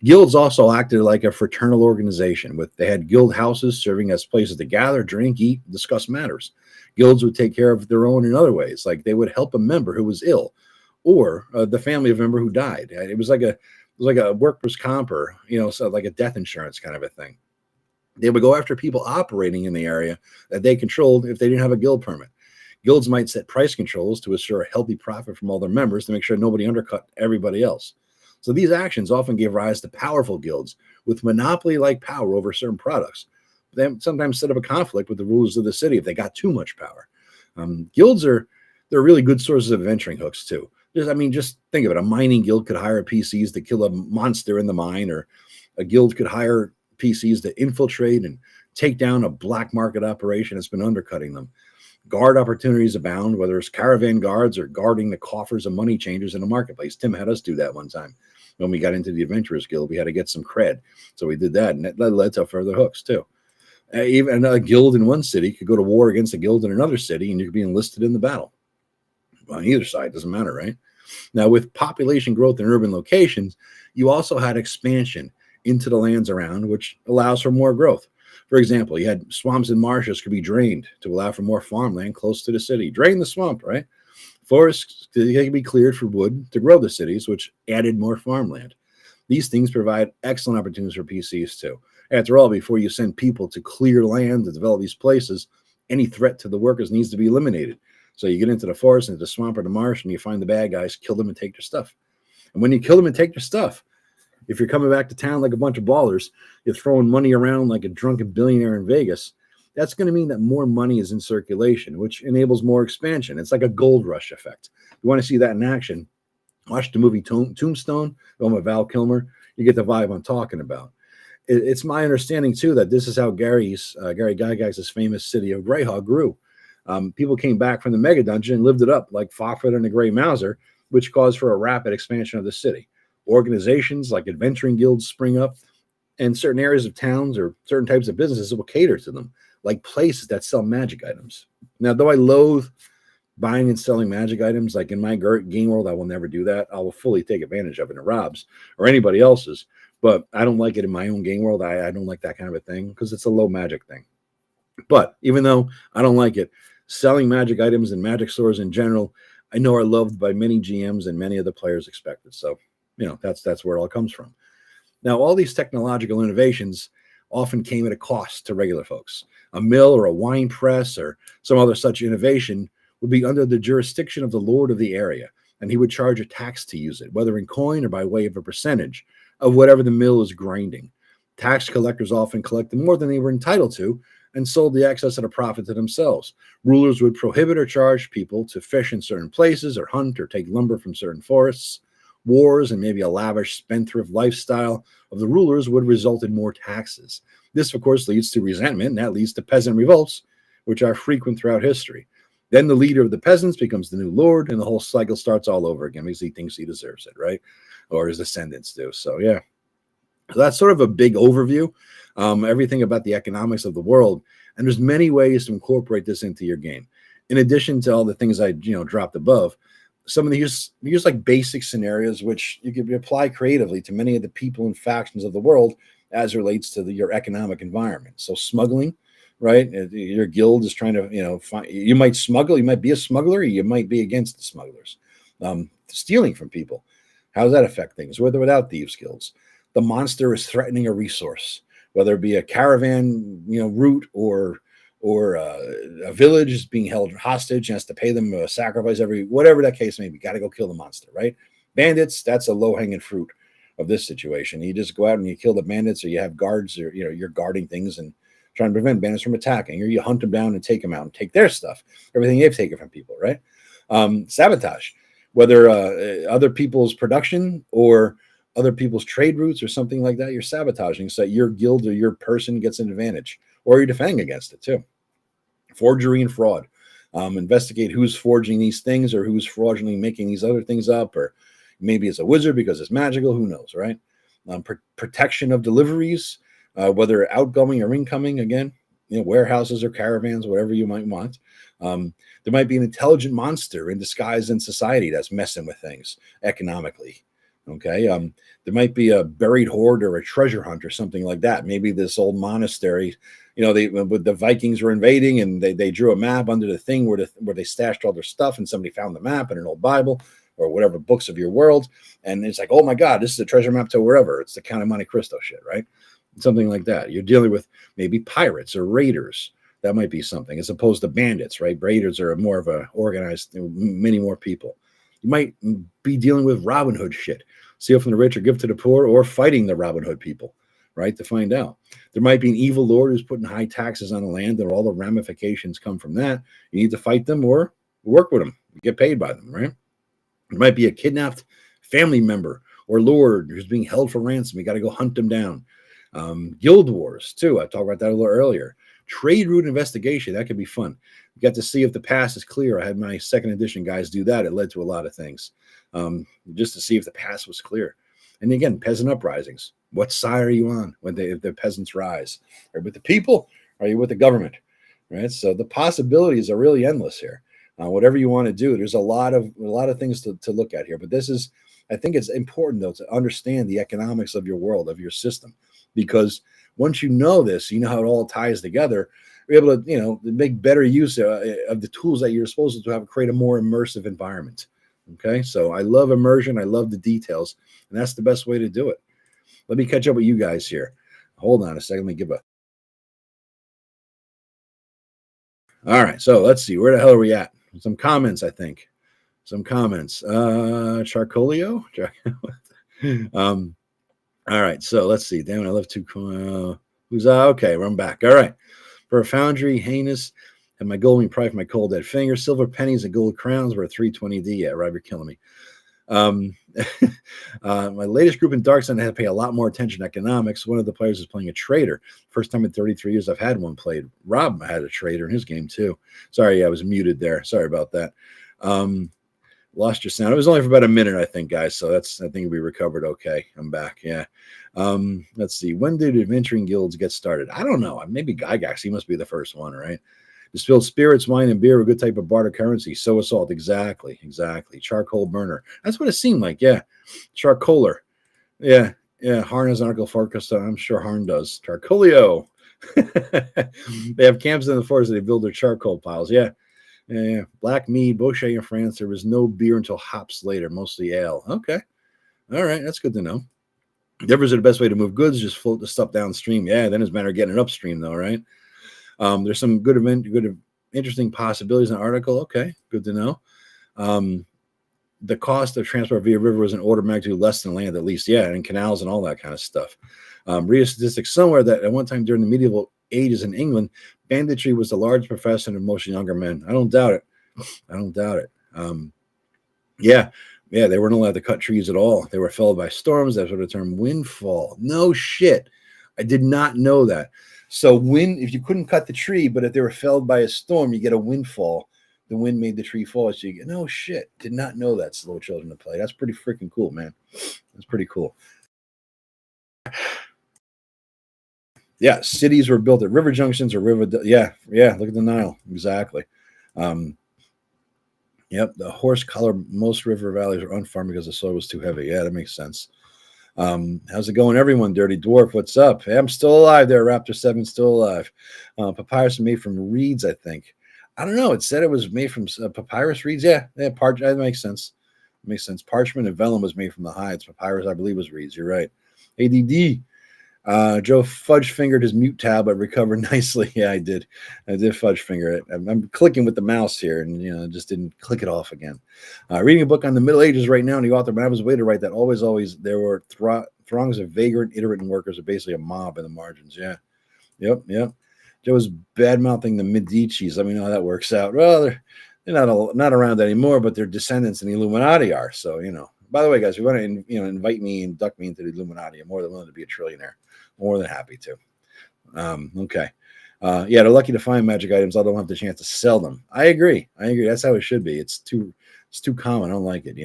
Guilds also acted like a fraternal organization. They had guild houses serving as places to gather, drink, eat, discuss matters. Guilds would take care of their own in other ways, like they would help a member who was ill, or the family of a member who died. It was like a workers' comp, or so like a death insurance kind of a thing. They would go after people operating in the area that they controlled if they didn't have a guild permit. Guilds might set price controls to assure a healthy profit from all their members to make sure nobody undercut everybody else. So these actions often gave rise to powerful guilds with monopoly-like power over certain products. They sometimes set up a conflict with the rulers of the city if they got too much power. Guilds they're really good sources of adventuring hooks too. Just think of it. A mining guild could hire PCs to kill a monster in the mine, or a guild could hire PCs to infiltrate and take down a black market operation that's been undercutting them. Guard opportunities abound, whether it's caravan guards or guarding the coffers of money changers in the marketplace. Tim had us do that one time. When we got into the Adventurers Guild, we had to get some cred. So we did that, and that led to further hooks, too. Even a guild in one city could go to war against a guild in another city, and you could be enlisted in the battle. On either side, doesn't matter, right? Now, with population growth in urban locations, you also had expansion into the lands around, which allows for more growth. For example, you had swamps and marshes could be drained to allow for more farmland close to the city. Drain the swamp, right? Forests could be cleared for wood to grow the cities, which added more farmland. These things provide excellent opportunities for PCs too. After all, before you send people to clear land to develop these places, any threat to the workers needs to be eliminated. So you get into the forest, into the swamp or the marsh, and you find the bad guys, kill them and take their stuff. And when you kill them and take their stuff, if you're coming back to town like a bunch of ballers, you're throwing money around like a drunken billionaire in Vegas, that's going to mean that more money is in circulation, which enables more expansion. It's like a gold rush effect. You want to see that in action, watch the movie Tombstone, the one with Val Kilmer. You get the vibe I'm talking about. It's my understanding, too, that this is how Gary Gygax's famous city of Greyhawk grew. People came back from the mega dungeon and lived it up, like Fafhrd and the Grey Mouser, which caused for a rapid expansion of the city. Organizations like adventuring guilds spring up, and certain areas of towns or certain types of businesses will cater to them, like places that sell magic items. Now, though I loathe buying and selling magic items, like in my game world, I will never do that. I will fully take advantage of it in Rob's or anybody else's, but I don't like it in my own game world. I don't like that kind of a thing because it's a low magic thing. But even though I don't like it, selling magic items in magic stores in general, I know are loved by many GMs and many of the players expected. So, that's where it all comes from. Now, all these technological innovations often came at a cost to regular folks. A mill or a wine press or some other such innovation would be under the jurisdiction of the lord of the area, and he would charge a tax to use it, whether in coin or by way of a percentage of whatever the mill is grinding. Tax collectors often collected more than they were entitled to and sold the excess at a profit to themselves. Rulers would prohibit or charge people to fish in certain places or hunt or take lumber from certain forests. Wars and maybe a lavish spendthrift lifestyle of the rulers would result in more taxes. This, of course, leads to resentment, and that leads to peasant revolts, which are frequent throughout history. Then the leader of the peasants becomes the new lord, and the whole cycle starts all over again because he thinks he deserves it, right? Or his descendants do. So, yeah. So that's sort of a big overview, everything about the economics of the world. And there's many ways to incorporate this into your game. In addition to all the things I dropped above, some of these like basic scenarios which you can apply creatively to many of the people and factions of the world as relates to your economic environment. So smuggling, right? Your guild is trying to find, you might smuggle, you might be a smuggler, you might be against the smugglers. Stealing from people, how does that affect things with or without thieves guilds? The monster is threatening a resource, whether it be a caravan route or a village is being held hostage and has to pay them a sacrifice whatever that case may be. Got to go kill the monster, right? Bandits, that's a low-hanging fruit of this situation. You just go out and you kill the bandits, or you have guards, or you're guarding things and trying to prevent bandits from attacking, or you hunt them down and take them out and take their stuff, everything they've taken from people, right? Sabotage, whether other people's production or other people's trade routes or something like that. You're sabotaging so that your guild or your person gets an advantage, or you're defending against it too. Forgery and fraud. Investigate who's forging these things or who's fraudulently making these other things up, or maybe it's a wizard because it's magical. Who knows, right? Protection of deliveries, whether outgoing or incoming. Again, warehouses or caravans, whatever you might want. There might be an intelligent monster in disguise in society that's messing with things economically. Okay. There might be a buried hoard or a treasure hunt or something like that. Maybe this old monastery, the Vikings were invading and they drew a map under the thing where they stashed all their stuff, and somebody found the map in an old Bible or whatever books of your world. And it's like, oh my God, this is a treasure map to wherever. It's the Count of Monte Cristo shit, right? Something like that. You're dealing with maybe pirates or raiders. That might be something, as opposed to bandits, right? Raiders are more of a organized, many more people. You might be dealing with Robin Hood shit. Steal from the rich or give to the poor, or fighting the Robin Hood people, right? To find out. There might be an evil lord who's putting high taxes on the land, and all the ramifications come from that. You need to fight them or work with them, get paid by them, right? There might be a kidnapped family member or lord who's being held for ransom. You got to go hunt them down. Guild wars, too. I talked about that a little earlier. Trade route investigation. That could be fun. You got to see if the past is clear. I had my second edition guys do that. It led to a lot of things, just to see if the past was clear. And again, peasant uprisings. What side are you on if the peasants rise? Are you with the people? Or are you with the government? Right. So the possibilities are really endless here. Whatever you want to do, there's a lot of things to look at here. But I think it's important though to understand the economics of your world, of your system, because once you know this, you know how it all ties together. You're able to, make better use of the tools that you're supposed to have, create a more immersive environment. Okay, so I love immersion. I love the details, and that's the best way to do it. Let me catch up with you guys here. Hold on a second. Let me give a. All right, so let's see. Where the hell are we at? Some comments, I think. Some comments. Charcolio. All right, so let's see. Damn it, I left two. Who's okay? I'm back. All right. For a foundry, heinous, and my golden price for my cold dead finger. Silver pennies and gold crowns were a 320D. Yeah, Rob, you're killing me. My latest group in Dark Sun, I had to pay a lot more attention to economics. One of the players was playing a trader. First time in 33 years I've had one played. Rob had a trader in his game too. Sorry, I was muted there. Sorry about that. Lost your sound. It was only for about a minute, I think, guys. So I think we recovered okay. I'm back. Yeah. Let's see. When did adventuring guilds get started? I don't know. Maybe Gygax. He must be the first one, right? Distilled spirits, wine, and beer were a good type of barter currency. So is salt. Exactly. Charcoal burner. That's what it seemed like. Yeah. Charcoaler. Yeah. Harn has an article focused on. I'm sure Harn does. Charcolio. They have camps in the forest that they build their charcoal piles. Yeah. Black mead, Bochet in France. There was no beer until hops later, mostly ale. Okay. All right. That's good to know. Rivers are the best way to move goods. Just float the stuff downstream. Yeah. Then it's a matter of getting it upstream, though, right? There's some good, interesting possibilities in the article. Okay. Good to know. The cost of transport via river was an order of magnitude less than land, at least. Yeah. And canals and all that kind of stuff. Read a statistic somewhere that at one time during the medieval ages in England, banditry was the largest profession of most younger men. I don't doubt it. Yeah, they weren't allowed to cut trees at all. They were felled by storms. That's what the term windfall. No shit. I did not know that. So if you couldn't cut the tree, but if they were felled by a storm, you get a windfall. The wind made the tree fall. So you get, no shit. Did not know that, slow children to play. That's pretty freaking cool, man. That's pretty cool. Yeah, cities were built at river junctions or river. Yeah. Look at the Nile. Exactly. Yep. The horse collar. Most river valleys are unfarmed because the soil was too heavy. Yeah, that makes sense. How's it going, everyone? Dirty Dwarf, what's up? Hey, I'm still alive there. Raptor 7 still alive. Papyrus made from reeds, I think. I don't know. It said it was made from papyrus reeds. Yeah, that makes sense. Parchment and vellum was made from the hides. Papyrus, I believe, was reeds. You're right. ADD. Joe fudge fingered his mute tab, but recovered nicely. Yeah, I did fudge finger it. I'm clicking with the mouse here, and just didn't click it off again. Reading a book on the Middle Ages right now, and the author, when I was way to write that, always there were throngs of vagrant, itinerant workers, are basically a mob in the margins. Yeah, yep. Joe was bad mouthing the Medicis. Let me know how that works out. Well, They're not around anymore, but their descendants in the Illuminati are. So, by the way, guys, if you want to, invite me and induct me into the Illuminati, I'm more than willing to be a trillionaire. More than happy to. Okay. Yeah, they're lucky to find magic items. I don't have the chance to sell them. I agree. That's how it should be. It's too common. I don't like it,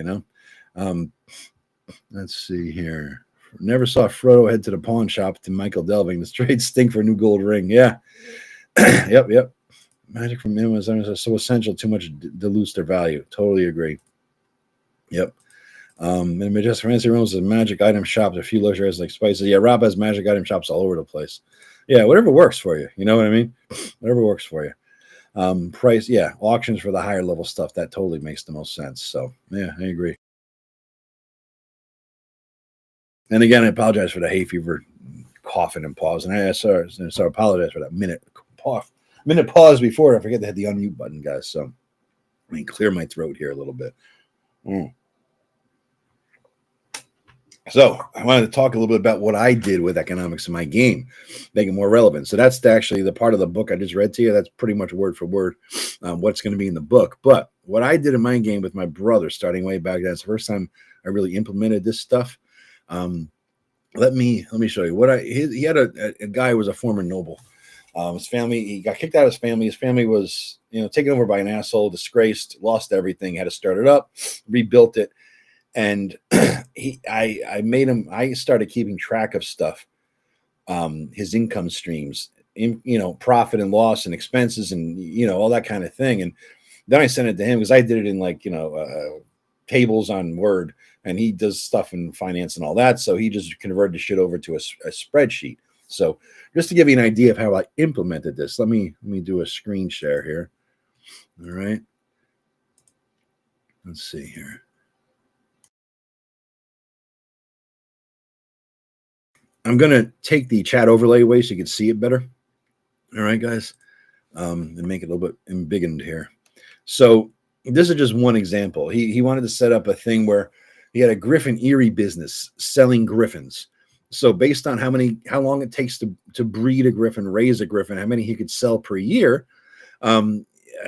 Let's see here. Never saw Frodo head to the pawn shop to Michael Delving. The straight stink for a new gold ring. Yeah. Yep. Magic from him is so essential. Too much dilutes their value. Totally agree. Yep. And Majestic Fancy Rooms is magic item shops. A few luxury items like spices. Yeah, Rob has magic item shops all over the place. Yeah, whatever works for you. You know what I mean? Whatever works for you. Price, yeah, auctions for the higher level stuff. That totally makes the most sense. So, yeah, I agree. And again, I apologize for the hay fever, coughing and pausing. I apologize for that minute pause before. I forget to hit the unmute button, guys. So, let me clear my throat here a little bit. So I wanted to talk a little bit about what I did with economics in my game, make it more relevant. So that's actually the part of the book I just read to you. That's pretty much word for word what's going to be in the book. But what I did in my game with my brother, starting way back then, it's the first time I really implemented this stuff. Let me show you he had a guy who was a former noble. His family, he got kicked out of his family. His family was, taken over by an asshole, disgraced, lost everything, had to start it up, rebuilt it. And I started keeping track of stuff, his income streams, profit and loss and expenses and, all that kind of thing. And then I sent it to him because I did it in tables on Word, and he does stuff in finance and all that. So he just converted the shit over to a spreadsheet. So just to give you an idea of how I implemented this, let me do a screen share here. All right. Let's see here. I'm going to take the chat overlay away so you can see it better. All right, guys. And make it a little bit embiggened here. So this is just one example. He wanted to set up a thing where he had a Griffin Erie business selling griffins. So based on how long it takes to breed a griffin, raise a griffin, how many he could sell per year,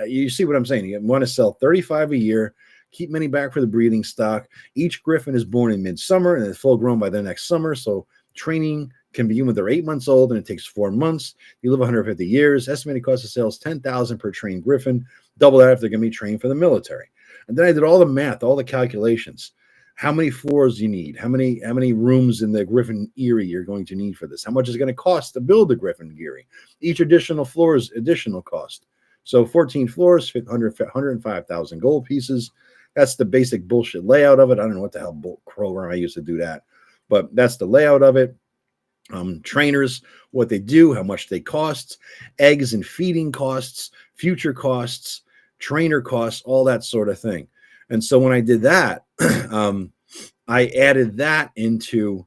you see what I'm saying? You want to sell 35 a year, keep many back for the breeding stock. Each griffin is born in midsummer and is full grown by the next summer. So training can begin when they're 8 months old, and it takes 4 months. You live 150 years. Estimated cost of sales $10,000 per trained griffin. Double that if they're going to be trained for the military. And then I did all the math, all the calculations. How many floors you need? How many rooms in the Griffin Erie you're going to need for this? How much is it going to cost to build the Griffin Erie? Each additional floor is additional cost. So 14 floors, 105,000 gold pieces. That's the basic bullshit layout of it. I don't know what the hell program I used to do that, but that's the layout of it. Trainers, what they do, how much they cost, eggs and feeding costs, future costs, trainer costs, all that sort of thing. And so when I did that, I added that into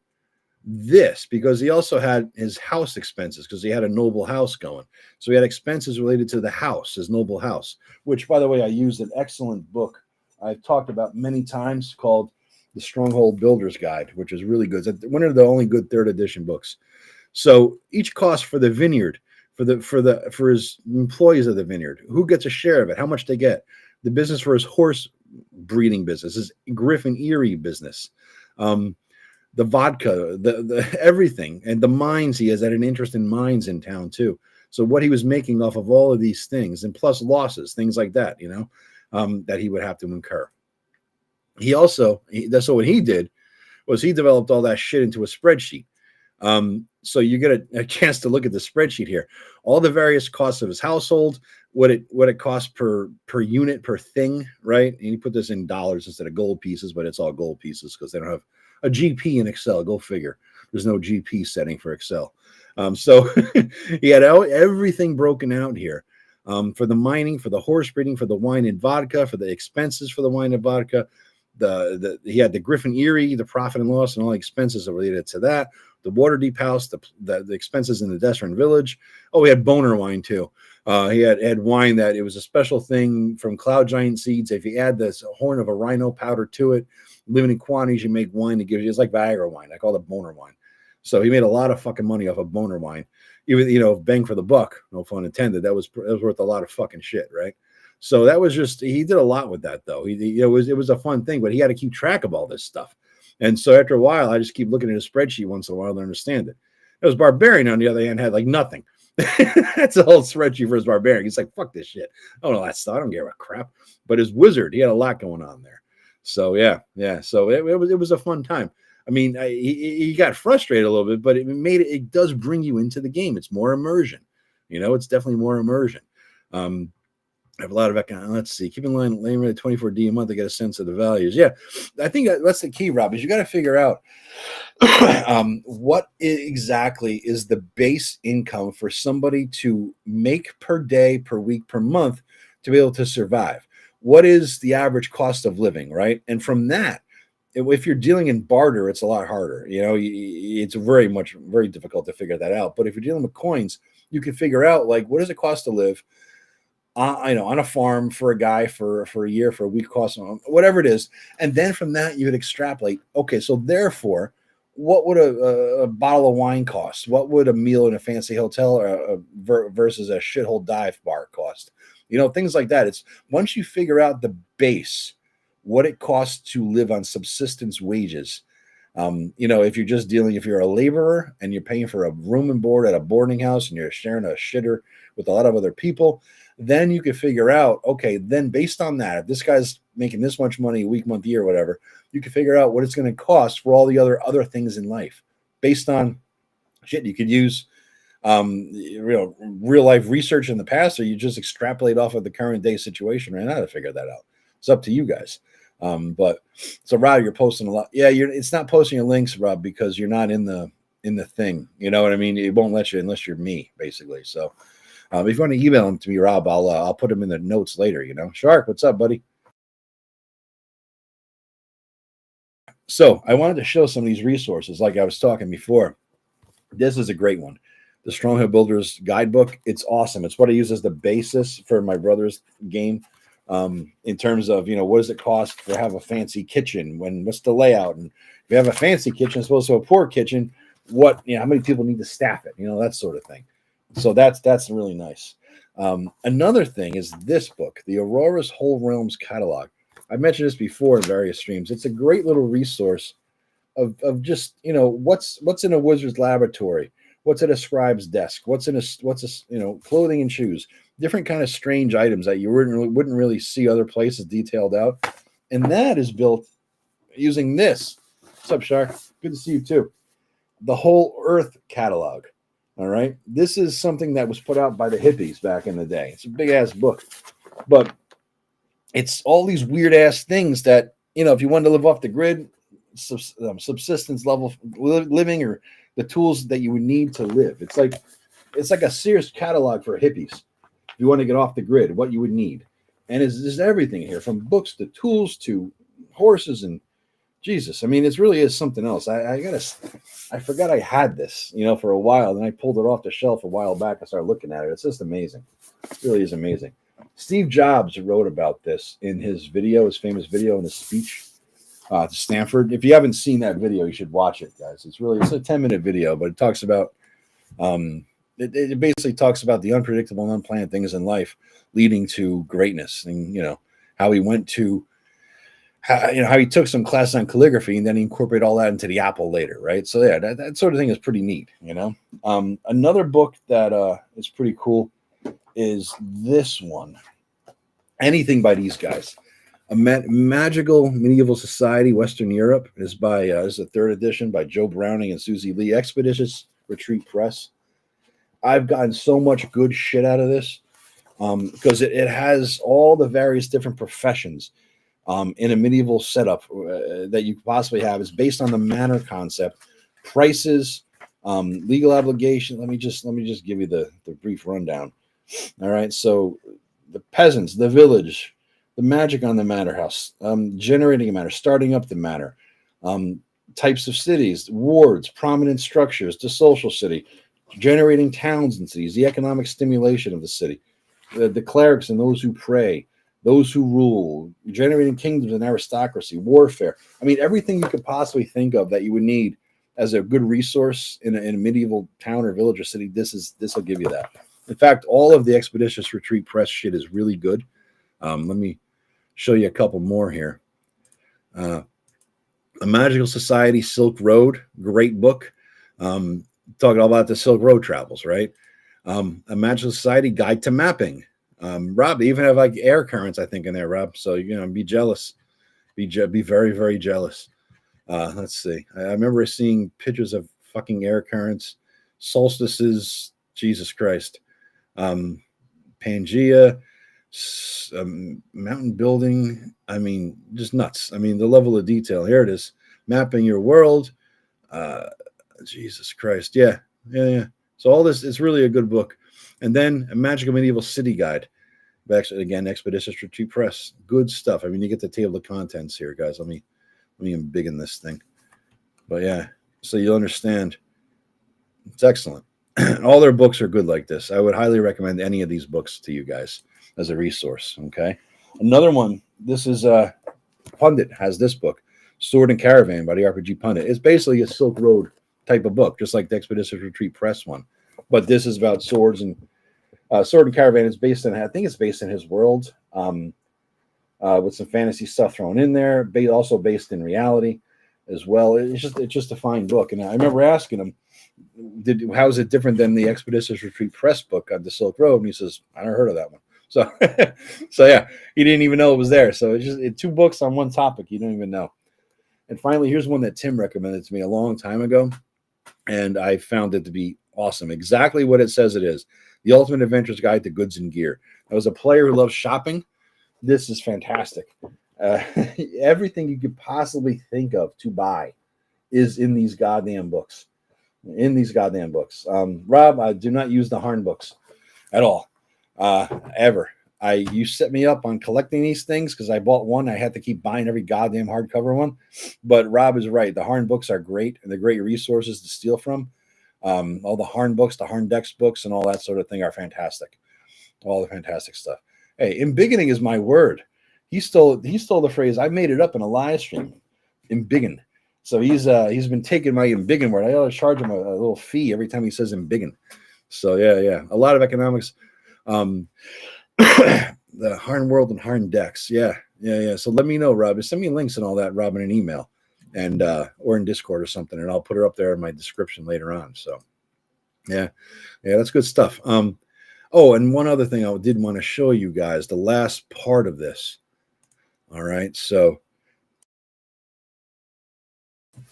this because he also had his house expenses because he had a noble house going. So he had expenses related to the house, his noble house, which, by the way, I used an excellent book I've talked about many times called The Stronghold Builder's Guide, which is really good. It's one of the only good 3rd edition books. So each cost for the vineyard, for his employees of the vineyard, who gets a share of it, how much they get, the business for his horse breeding business, his Griffin Erie business, the vodka, the everything, and the mines. He has had an interest in mines in town too. So what he was making off of all of these things, and plus losses, things like that, that he would have to incur. So what he did was he developed all that shit into a spreadsheet. So you get a chance to look at the spreadsheet here, all the various costs of his household, what it costs per unit, per thing, right? And you put this in dollars instead of gold pieces, but it's all gold pieces because they don't have a GP in Excel. Go figure. There's no GP setting for Excel. So he had everything broken out here. For the mining, for the horse breeding, for the wine and vodka, for the expenses for the wine and vodka. He had the Griffin Erie, the profit and loss, and all the expenses related to that. The water deep house, the expenses in the Destron village. Oh, he had boner wine too. He had wine that it was a special thing from Cloud Giant seeds. If you add this horn of a rhino powder to it, limited quantities, you make wine that gives you, it's like Viagra wine. I call it boner wine. So he made a lot of fucking money off of boner wine. Even, bang for the buck, no pun intended. That was worth a lot of fucking shit, right? So that was just, he did a lot with that though. It was a fun thing, but he had to keep track of all this stuff. And so after a while, I just keep looking at a spreadsheet once in a while to understand it. It was Barbarian, on the other hand, had like nothing. That's a whole spreadsheet for his Barbarian. He's like, fuck this shit. I don't know that stuff. I don't give a crap. But his Wizard, he had a lot going on there. So yeah. So it was a fun time. I mean, he got frustrated a little bit, but it does bring you into the game. It's more immersion. It's definitely more immersion. I have a lot of let's see. Keep in line, lane rate 24D a month to get a sense of the values. Yeah, I think that's the key, Rob, is you got to figure out what exactly is the base income for somebody to make per day, per week, per month to be able to survive. What is the average cost of living, right? And from that, if you're dealing in barter, it's a lot harder. It's very difficult to figure that out. But if you're dealing with coins, you can figure out like what does it cost to live on a farm for a guy for a year, for a week, cost, whatever it is. And then from that, you would extrapolate, okay, so therefore, what would a bottle of wine cost? What would a meal in a fancy hotel versus a shithole dive bar cost? Things like that. It's once you figure out the base, what it costs to live on subsistence wages. If you're a laborer and you're paying for a room and board at a boarding house and you're sharing a shitter with a lot of other people, then you can figure out, okay, then based on that, if this guy's making this much money a week, month, year, whatever, you can figure out what it's going to cost for all the other things in life based on shit you could use real life research in the past, or you just extrapolate off of the current day situation right now to figure that out. It's up to you guys. But so Rob, you're posting a lot. Yeah, it's not posting your links, Rob, because you're not in the thing. You know what I mean? It won't let you unless you're me, basically. So if you want to email them to me, Rob, I'll put them in the notes later. Shark, what's up, buddy? So I wanted to show some of these resources, like I was talking before. This is a great one. The Stronghold Builders Guidebook. It's awesome. It's what I use as the basis for my brother's game. In terms of, what does it cost to have a fancy kitchen? What's the layout? And if you have a fancy kitchen as opposed to a poor kitchen, how many people need to staff it? That sort of thing. So that's really nice. Another thing is this book, the Aurora's Whole Realms Catalog. I mentioned this before in various streams. It's a great little resource of just, what's in a wizard's laboratory, what's at a scribe's desk, what's a clothing and shoes, different kind of strange items that you wouldn't really see other places detailed out. And that is built using this. What's up, Shark? Good to see you too. The Whole Earth Catalog. All right. This is something that was put out by the hippies back in the day. It's a big ass book, but it's all these weird ass things that, if you wanted to live off the grid, subsistence level living, or the tools that you would need to live. It's like a Sears catalog for hippies. If you want to get off the grid, what you would need. And there's everything here, from books to tools to horses and Jesus. I mean, it really is something else. I forgot I had this, for a while. Then I pulled it off the shelf a while back. I started looking at it. It's just amazing. It really is amazing. Steve Jobs wrote about this in his famous video in his speech to Stanford. If you haven't seen that video, you should watch it, guys. It's a 10-minute video, but it talks about, it basically talks about the unpredictable and unplanned things in life leading to greatness, and, how he went to, how he took some class on calligraphy and then he incorporated all that into the Apple later, right? So yeah, that sort of thing is pretty neat, Another book that is pretty cool is this one. Anything by these guys. A Magical Medieval Society, Western Europe, is by this is the 3rd edition by Joe Browning and Susie Lee, Expeditious Retreat Press. I've gotten so much good shit out of this because it has all the various different professions in a medieval setup that you could possibly have. Is based on the manor concept, prices, legal obligation. Let me just give you the brief rundown. All right, so the peasants, the village, the magic on the manor house, generating a manor, starting up the manor, types of cities, wards, prominent structures, the social city, generating towns and cities, the economic stimulation of the city, the clerics and those who pray, those who rule, generating kingdoms and aristocracy, warfare. I mean, everything you could possibly think of that you would need as a good resource in a medieval town or village or city. This will give you that. In fact, all of the Expeditious Retreat Press shit is really good. Let me show you a couple more here. A Magical Society, Silk Road, great book. Talking all about the Silk Road travels, right? A Magical Society Guide to Mapping. Rob, they even have like air currents, I think, in there, Rob. So, be jealous. Be very, very jealous. Let's see. I remember seeing pictures of fucking air currents, solstices, Jesus Christ. Pangea, mountain building. I mean, just nuts. I mean, the level of detail. Here it is. Mapping your world. Jesus Christ. Yeah. So all this is really a good book. And then A Magical Medieval City Guide. Actually, again, Expeditious Retreat Press. Good stuff. I mean, you get the table of contents here, guys. Let me embiggen this thing. But yeah, so you'll understand. It's excellent. All their books are good like this. I would highly recommend any of these books to you guys as a resource. Okay. Another one. This is Pundit has this book, Sword and Caravan by the RPG Pundit. It's basically a Silk Road type of book, just like the Expeditious Retreat Press one. But this is about swords and Sword and Caravan is based in, I think it's based in his world, with some fantasy stuff thrown in there, also based in reality as well. It's just a fine book. And I remember asking him, how is it different than the Expeditious Retreat Press book on the Silk Road? And he says, I never heard of that one. So, so yeah, he didn't even know it was there. So it's just two books on one topic. You don't even know. And finally, here's one that Tim recommended to me a long time ago. And I found it to be awesome. Exactly what it says it is. The Ultimate Adventurer's Guide to Goods and Gear. I was a player who loves shopping. This is fantastic. Everything you could possibly think of to buy is in these goddamn books. Rob, I do not use the Harn books at all, ever. You set me up on collecting these things because I bought one. I had to keep buying every goddamn hardcover one. But Rob is right. The Harn books are great, and they're great resources to steal from. All the Harn books, the Harn Dex books, and all that sort of thing are fantastic. All the fantastic stuff. Hey, embiggening is my word. He stole the phrase. I made it up in a live stream. Embiggen. So he's been taking my embiggen word. I ought to charge him a little fee every time he says embiggen. So yeah. A lot of economics. The Harn World and Harn Dex. Yeah. So let me know, Rob. Just send me links and all that, Rob, in an email and or in Discord or something, and I'll put her up there in my description later on. So yeah, that's good stuff. Oh, and one other thing I did want to show you guys, the last part of this. All right, so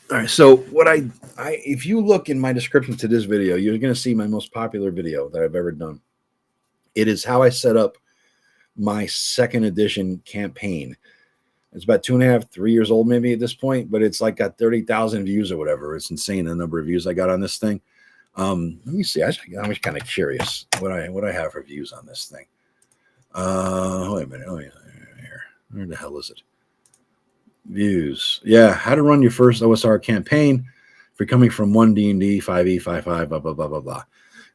what if you look in my description to this video, you're going to see my most popular video that I've ever done. It is how I set up my second edition campaign. It's about 2.5, 3 years old maybe at this point, but it's like got 30,000 views or whatever. It's insane the number of views I got on this thing. Let me see. I'm kind of curious what I have for views on this thing. Wait a minute. Oh yeah, here. Where the hell is it? Views. Yeah, how to run your first OSR campaign if you're coming from 1D&D, 5e, 5.5, blah, blah, blah, blah, blah.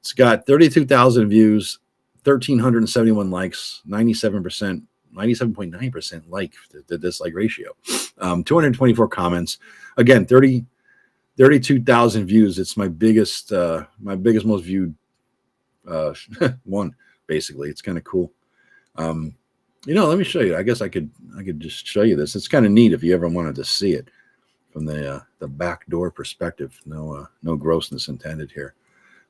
It's got 32,000 views, 1,371 likes, 97.9% like the dislike ratio, 224 comments. Again, 32,000 views. It's my biggest, most viewed one. Basically, it's kind of cool. Let me show you. I guess I could just show you this. It's kind of neat if you ever wanted to see it from the back door perspective. No grossness intended here.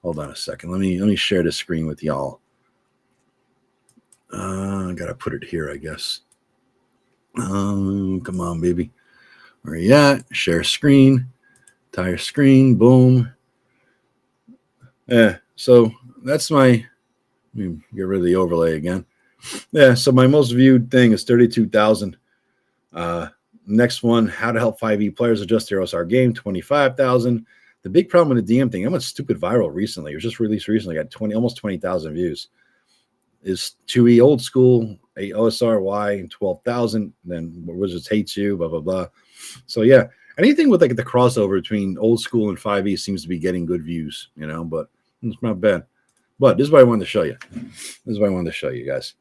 Hold on a second. Let me share the screen with y'all. I gotta put it here, I guess. Come on, baby. Where you at? Share screen. Entire screen. Boom. Yeah. So that's my. Let me get rid of the overlay again. Yeah. So my most viewed thing is 32,000. Next one, how to help 5e players adjust their OSR game, 25,000. The big problem with the DM thing, I went stupid viral recently. It was just released recently. Got almost 20,000 views. Is 2E old school, a OSR Y, and 12,000. Then Wizards Hates You, blah, blah, blah. So yeah, anything with like the crossover between old school and 5e seems to be getting good views, but it's not bad. But this is what I wanted to show you. Guys.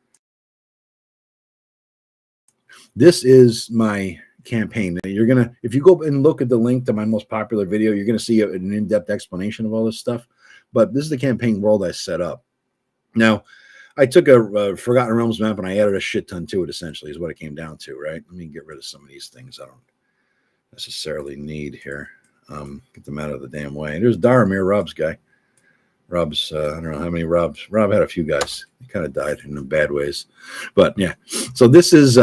This is my campaign. You're going to, if you go and look at the link to my most popular video, you're going to see an in-depth explanation of all this stuff. But this is the campaign world I set up. Now, I took a Forgotten Realms map and I added a shit ton to it, essentially, is what it came down to, right? Let me get rid of some of these things I don't necessarily need here. Get them out of the damn way. There's Daramir, Rob's guy. Rob's, I don't know how many Robs. Rob had a few guys. He kind of died in bad ways. But yeah, so this is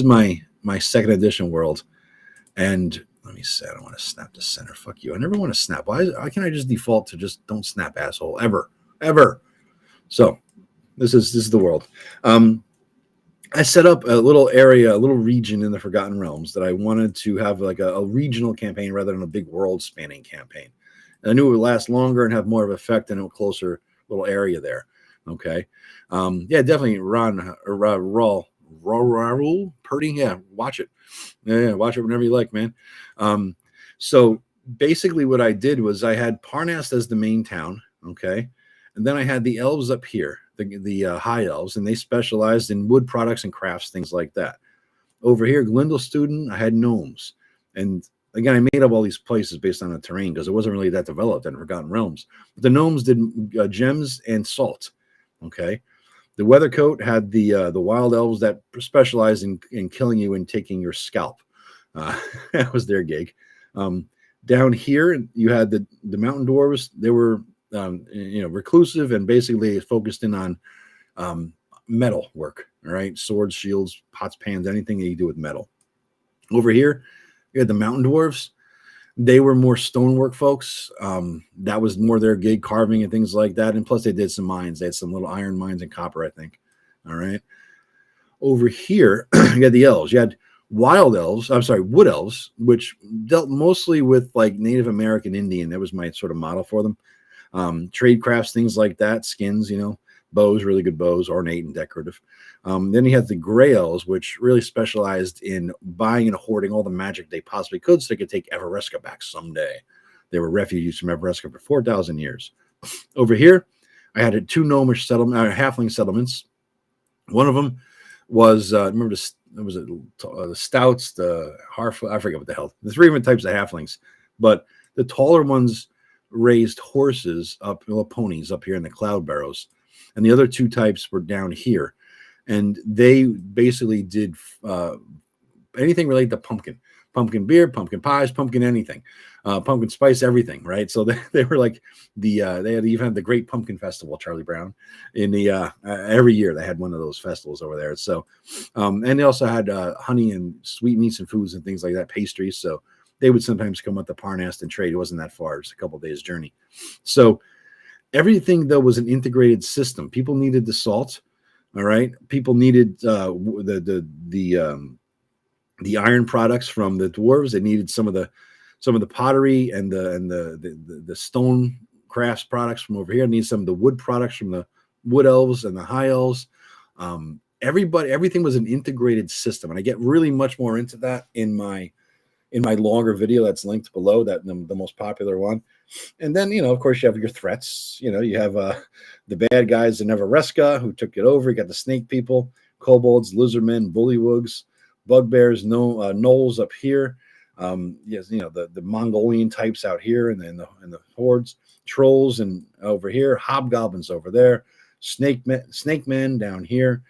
my second edition world. And let me see, I don't want to snap to center. Fuck you. I never want to snap. Why can't I just default to just don't snap, asshole? Ever. So this is the world. I set up a little area, a little region in the Forgotten Realms that I wanted to have like a regional campaign rather than a big world-spanning campaign. And I knew it would last longer and have more of an effect in a closer little area there. Okay. Yeah, definitely Raul Purdy. Yeah, watch it. Yeah, watch it whenever you like, man. So basically what I did was I had Parnas as the main town. Okay. And then I had the elves up here, the high elves, and they specialized in wood products and crafts, things like that. Over here, Glendale student, I had gnomes. And again, I made up all these places based on the terrain because it wasn't really that developed in Forgotten Realms. But the gnomes did gems and salt. Okay. The Weathercoat had the wild elves that specialized in killing you and taking your scalp. That was their gig. Down here, you had the mountain dwarves. They were reclusive and basically focused in on metal work. All right, swords, shields, pots, pans, anything that you do with metal. Over here, you had the mountain dwarves. They were more stonework folks. That was more their gig, carving and things like that. And plus, they did some mines. They had some little iron mines and copper, I think. All right. Over here, you had the elves. You had wood elves, which dealt mostly with like Native American Indian. That was my sort of model for them. Trade crafts, things like that, skins, bows, really good bows, ornate and decorative. Then you had the gray elves, which really specialized in buying and hoarding all the magic they possibly could so they could take Everesca back someday. They were refugees from Everesca for 4,000 years. Over here, I had two gnomish halfling settlements. One of them was, remember, the stouts, the Harfoot, I forget what the hell. The three different types of halflings. But the taller ones raised horses ponies up here in the cloud barrows. And the other two types were down here. And they basically did anything related to pumpkin beer, pumpkin pies, pumpkin anything, pumpkin spice, everything, right? So they were like they had even the Great Pumpkin Festival, Charlie Brown, in the every year they had one of those festivals over there. So, and they also had honey and sweetmeats and foods and things like that, pastries. So they would sometimes come up to Parnas and trade. It wasn't that far; it's a couple of days journey. So everything though was an integrated system. People needed the salt. All right. People needed the iron products from the dwarves. They needed some of the pottery and the stone crafts products from over here. They needed some of the wood products from the wood elves and the high elves. Everything was an integrated system, and I get really much more into that in my longer video that's linked below. That the most popular one. And then, of course, you have your threats. You have the bad guys in Everesca who took it over. You got the snake people, kobolds, lizardmen, bullywugs, bugbears, gnolls up here. Yes, the Mongolian types out here, and then the hordes, trolls, and over here, hobgoblins over there, snake men down here,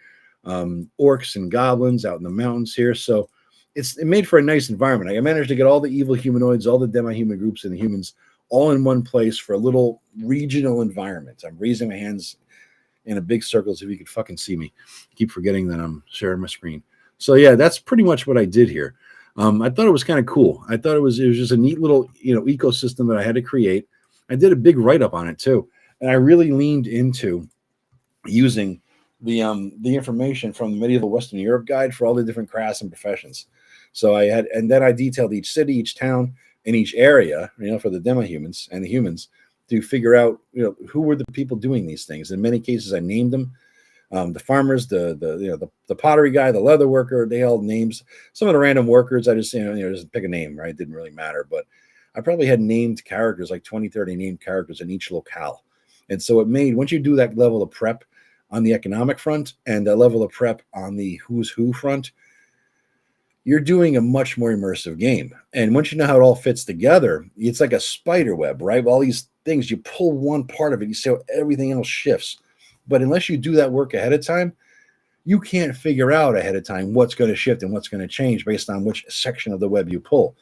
orcs and goblins out in the mountains here. So it made for a nice environment. I managed to get all the evil humanoids, all the demi-human groups, and the humans all in one place for a little regional environment. I'm raising my hands in a big circle so if you could fucking see me. I keep forgetting that I'm sharing my screen. So yeah, that's pretty much what I did here. I thought it was kind of cool. I thought it was just a neat little ecosystem that I had to create. I did a big write-up on it too, and I really leaned into using the information from the Medieval Western Europe Guide for all the different crafts and professions. So then I detailed each city, each town, in each area, for the demi-humans and the humans, to figure out, who were the people doing these things. In many cases, I named them. The farmers, the pottery guy, the leather worker, they all names. Some of the random workers, I just, just pick a name, right? It didn't really matter. But I probably had named characters, like 20, 30 named characters in each locale. And so it made, once you do that level of prep on the economic front and a level of prep on the who's who front, you're doing a much more immersive game. And once you know how it all fits together, it's like a spider web, right? All these things, you pull one part of it, you see how everything else shifts. But unless you do that work ahead of time, you can't figure out ahead of time what's going to shift and what's going to change based on which section of the web you pull.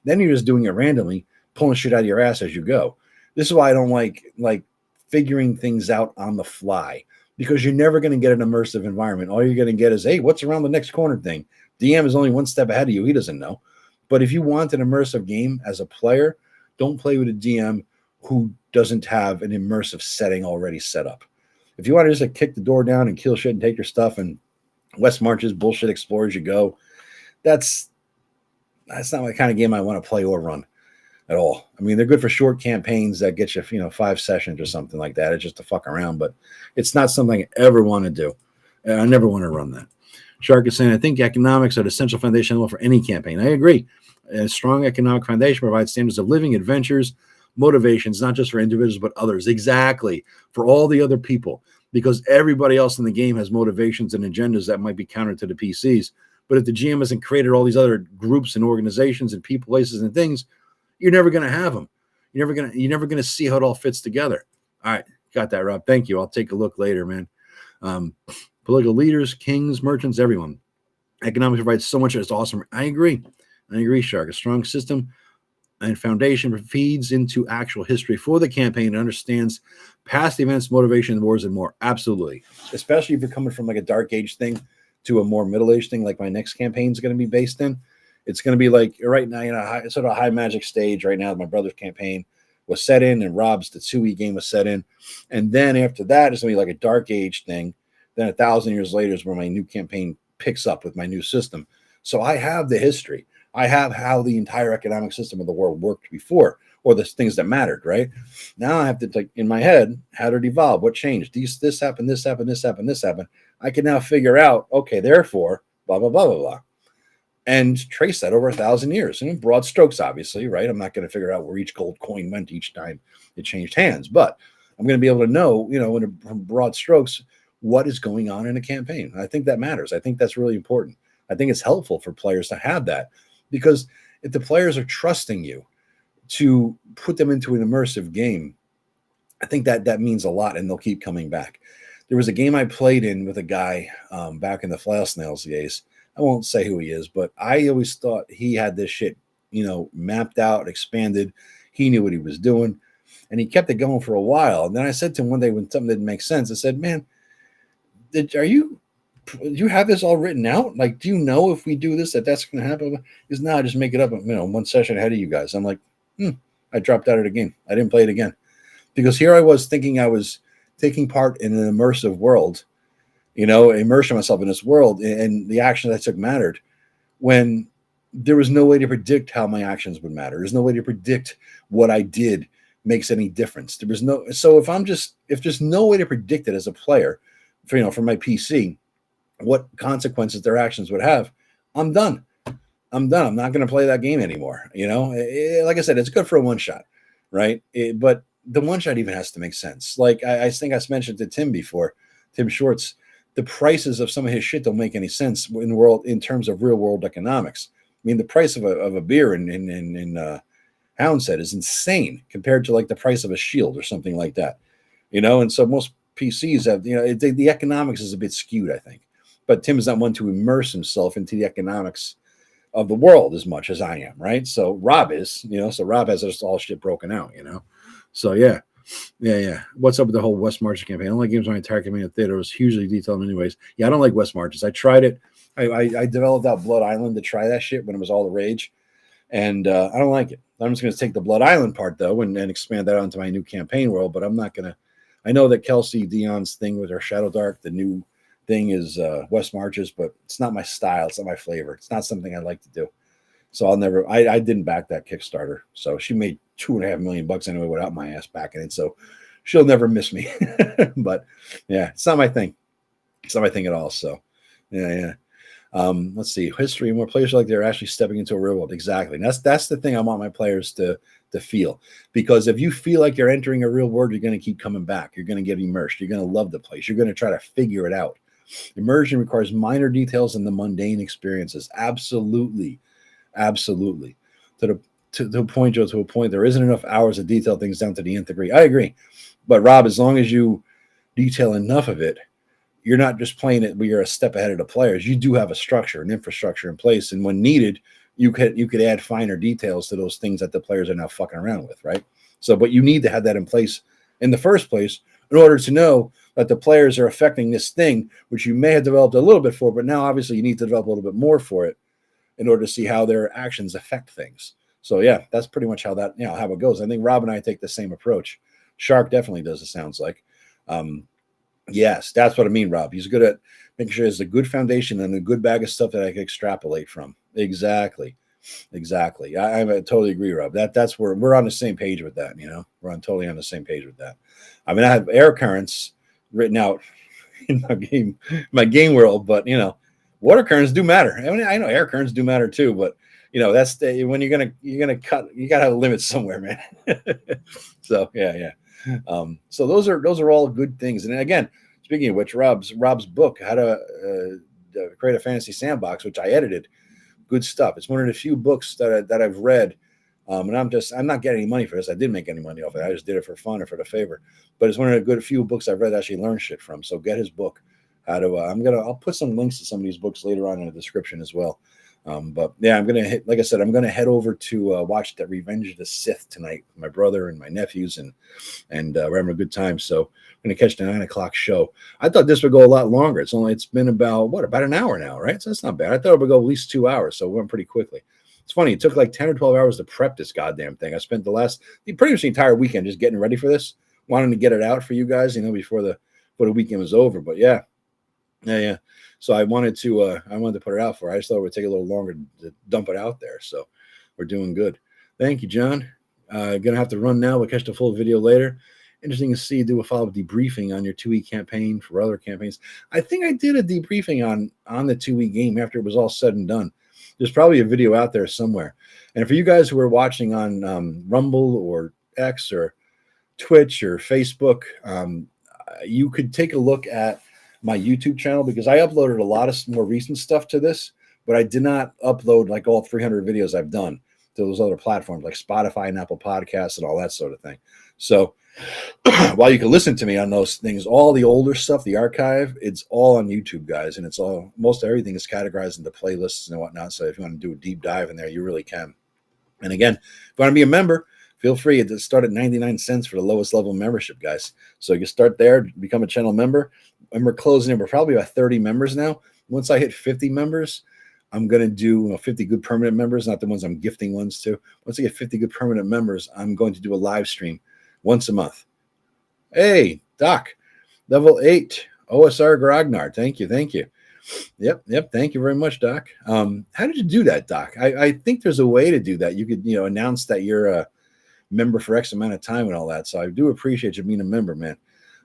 Then you're just doing it randomly, pulling shit out of your ass as you go. This is why I don't like figuring things out on the fly, because you're never going to get an immersive environment. All you're going to get is, hey, what's around the next corner thing? DM is only one step ahead of you. He doesn't know. But if you want an immersive game as a player, don't play with a DM who doesn't have an immersive setting already set up. If you want to just like kick the door down and kill shit and take your stuff and West Marches bullshit explore as you go, that's not the kind of game I want to play or run at all. I mean, they're good for short campaigns that get you, 5 sessions or something like that. It's just to fuck around, but it's not something I ever want to do. I never want to run that. Shark is saying, I think economics are the essential foundation for any campaign. I agree. A strong economic foundation provides standards of living, adventures, motivations, not just for individuals, but others. Exactly. For all the other people, because everybody else in the game has motivations and agendas that might be counter to the PCs. But if the GM hasn't created all these other groups and organizations and people, places and things, you're never going to have them. You're never going to see how it all fits together. All right. Got that, Rob. Thank you. I'll take a look later, man. Political leaders, kings, merchants, everyone. Economics provides so much. It's awesome. I agree, Shark. A strong system and foundation feeds into actual history for the campaign and understands past events, motivation, wars, and more. Absolutely. Especially if you're coming from like a dark age thing to a more middle age thing, like my next campaign is going to be based in. It's going to be like right now, sort of a high magic stage right now. My brother's campaign was set in, and Rob's the 2E game was set in. And then after that, it's going to be like a dark age thing. Then 1,000 years later is where my new campaign picks up with my new system. So I have the history. I have how the entire economic system of the world worked before, or the things that mattered, right? Now I have to, like, in my head, how did it evolve? What changed? This happened, this happened, this happened, this happened. I can now figure out, okay, therefore, blah, blah, blah, blah, blah. And trace that over 1,000 years. And in broad strokes, obviously, right? I'm not going to figure out where each gold coin went each time it changed hands. But I'm going to be able to know, in broad strokes, what is going on in a campaign. I think that matters. I think that's really important. I think it's helpful for players to have that, because if the players are trusting you to put them into an immersive game, I think that means a lot, and they'll keep coming back. There was a game I played in with a guy back in the Flail Snails days. I won't say who he is, but I always thought he had this shit, mapped out, expanded. He knew what he was doing, and he kept it going for a while. And then I said to him one day when something didn't make sense, I said, man, do you have this all written out? Like, do you know if we do this, that's going to happen? He goes, no, I just make it up, one session ahead of you guys. I'm like, I dropped out of the game. I didn't play it again, because here I was thinking I was taking part in an immersive world, immersing myself in this world, and the actions I took mattered, when there was no way to predict how my actions would matter. There's no way to predict what I did makes any difference. So if there's no way to predict it as a player, for my PC, what consequences their actions would have, I'm done. I'm not going to play that game anymore. Like I said, it's good for a one shot, right? But the one shot even has to make sense. Like I think I mentioned to Tim before, Tim Schwartz, the prices of some of his shit don't make any sense in terms of real world economics. I mean, the price of a beer in Houndset is insane compared to like the price of a shield or something like that. And so most PCs have, the economics is a bit skewed, I think. But Tim is not one to immerse himself into the economics of the world as much as I am, right? So Rob is, so Rob has just all shit broken out, So yeah. What's up with the whole West Marches campaign? I don't like games my entire campaign of theater. It was hugely detailed anyways. Yeah, I don't like West Marches. I tried it. I developed out Blood Island to try that shit when it was all the rage. And I don't like it. I'm just going to take the Blood Island part, though, and expand that onto my new campaign world. But I'm not going to. I know that Kelsey Dion's thing with her Shadow Dark, the new thing is West Marches, but it's not my style. It's not my flavor. It's not something I like to do. So I didn't back that Kickstarter. So she made $2.5 million anyway without my ass backing it. So she'll never miss me. But yeah, it's not my thing. It's not my thing at all. So yeah. Let's see. History and more players feel like they're actually stepping into a real world. Exactly. And that's the thing I want my players to feel. Because if you feel like you're entering a real world, you're going to keep coming back. You're going to get immersed. You're going to love the place. You're going to try to figure it out. Immersion requires minor details in the mundane experiences. Absolutely. To the point, Joe, there isn't enough hours to detail things down to the nth degree. I agree. But Rob, as long as you detail enough of it, you're not just playing it, but you're a step ahead of the players. You do have a structure, an infrastructure in place, and when needed, you could add finer details to those things that the players are now fucking around with, right? So, but you need to have that in place in the first place in order to know that the players are affecting this thing, which you may have developed a little bit for, but now obviously you need to develop a little bit more for it in order to see how their actions affect things. So yeah, that's pretty much how that, how it goes. I think Rob and I take the same approach. Shark definitely does, it sounds like. Yes, that's what I mean, Rob. He's good at making sure there's a good foundation and a good bag of stuff that I can extrapolate from. Exactly. I totally agree, Rob. That's where we're on the same page with that. We're totally on the same page with that. I mean, I have air currents written out in my game world, but water currents do matter. I mean, I know air currents do matter too, but that's when you're gonna cut, you gotta have a limit somewhere, man. So yeah. So those are all good things. And again, speaking of which, Rob's book, How to Create a Fantasy Sandbox, which I edited, good stuff. It's one of the few books that I've read, and I'm not getting any money for this. I didn't make any money off it. I just did it for fun or for the favor. But it's one of the few books I've read that I actually learned shit from. So get his book. I'll put some links to some of these books later on in the description as well. But yeah, I'm gonna head over to watch the Revenge of the Sith tonight with my brother and my nephews, and we're having a good time. So I'm gonna catch the 9 o'clock show. I thought this would go a lot longer. It's been about an hour now, right? So that's not bad. I thought it would go at least 2 hours, so it went pretty quickly. It's funny, it took like 10 or 12 hours to prep this goddamn thing. I spent pretty much the entire weekend just getting ready for this, wanting to get it out for you guys, before the weekend was over. But yeah. So I wanted to put it out for. I just thought it would take a little longer to dump it out there. So we're doing good. Thank you, John. Gonna have to run now. We'll catch the full video later. Interesting to see you do a follow-up debriefing on your 2-week campaign for other campaigns. I think I did a debriefing on the 2-week game after it was all said and done. There's probably a video out there somewhere. And for you guys who are watching on Rumble or X or Twitch or Facebook, you could take a look at my YouTube channel, because I uploaded a lot of more recent stuff to this, but I did not upload like all 300 videos I've done to those other platforms like Spotify and Apple Podcasts and all that sort of thing. So while you can listen to me on those things, all the older stuff, the archive, it's all on YouTube, guys. And most everything is categorized into playlists and whatnot. So if you want to do a deep dive in there, you really can. And again, if you want to be a member, feel free to start at 99 cents for the lowest level membership, guys. So you start there, become a channel member. And we're closing in. We're probably about 30 members now. Once I hit 50 members, I'm going to do 50 good permanent members, not the ones I'm gifting ones to. Once I get 50 good permanent members, I'm going to do a live stream once a month. Hey, Doc, level 8, OSR Grognar. Thank you. Yep. Thank you very much, Doc. How did you do that, Doc? I think there's a way to do that. You could, announce that you're a member for X amount of time and all that. So I do appreciate you being a member, man.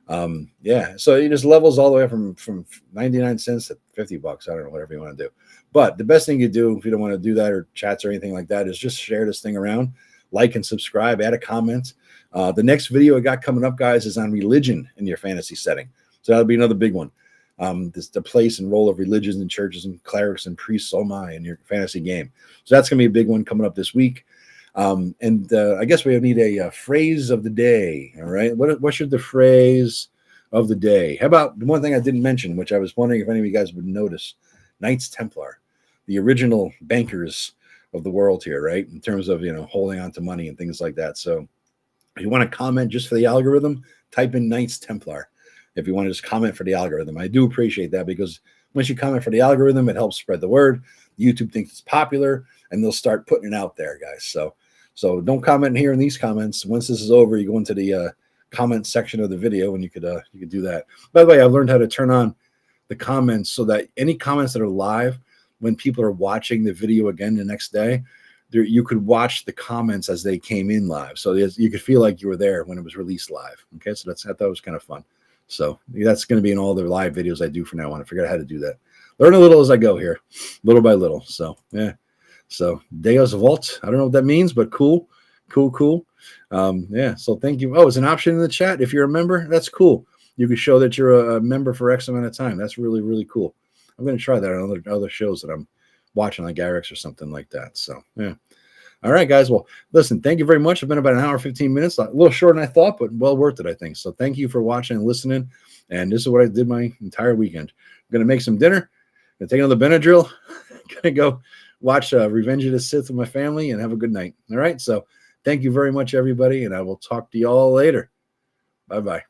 So it just levels all the way from 99 cents to $50. I don't know, whatever you want to do. But the best thing you do if you don't want to do that or chats or anything like that is just share this thing around, like and subscribe, add a comment. The next video I got coming up, guys, is on religion in your fantasy setting. So that'll be another big one. The place and role of religions and churches and clerics and priests, oh my, in your fantasy game. So that's going to be a big one coming up this week. I guess we need a phrase of the day. All right. What should the phrase of the day? How about the one thing I didn't mention, which I was wondering if any of you guys would notice? Knights Templar, the original bankers of the world here, right? In terms of, holding on to money and things like that. So if you want to comment just for the algorithm, type in Knights Templar. If you want to just comment for the algorithm, I do appreciate that, because once you comment for the algorithm, it helps spread the word. YouTube thinks it's popular and they'll start putting it out there, guys. So don't comment here in these comments. Once this is over, you go into the comment section of the video and you could do that. By the way, I've learned how to turn on the comments so that any comments that are live, when people are watching the video again the next day, you could watch the comments as they came in live. So you could feel like you were there when it was released live. Okay, so I thought it was kind of fun. So that's going to be in all the live videos I do from now on. I figured out how to do that. Learn a little as I go here, little by little. So yeah. So Deus Vault, I don't know what that means, but cool. So thank you. Oh, it's an option in the chat. If you're a member, that's cool. You can show that you're a member for X amount of time. That's really, really cool. I'm going to try that on other shows that I'm watching, like Garrick's or something like that. So yeah. All right, guys. Well, listen, thank you very much. It's been about an hour, 15 minutes, a little shorter than I thought, but well worth it, I think. So thank you for watching and listening. And this is what I did my entire weekend. I'm going to make some dinner. I'm going to take another Benadryl. Going to go watch Revenge of the Sith with my family and have a good night. All right. So thank you very much, everybody. And I will talk to you all later. Bye-bye.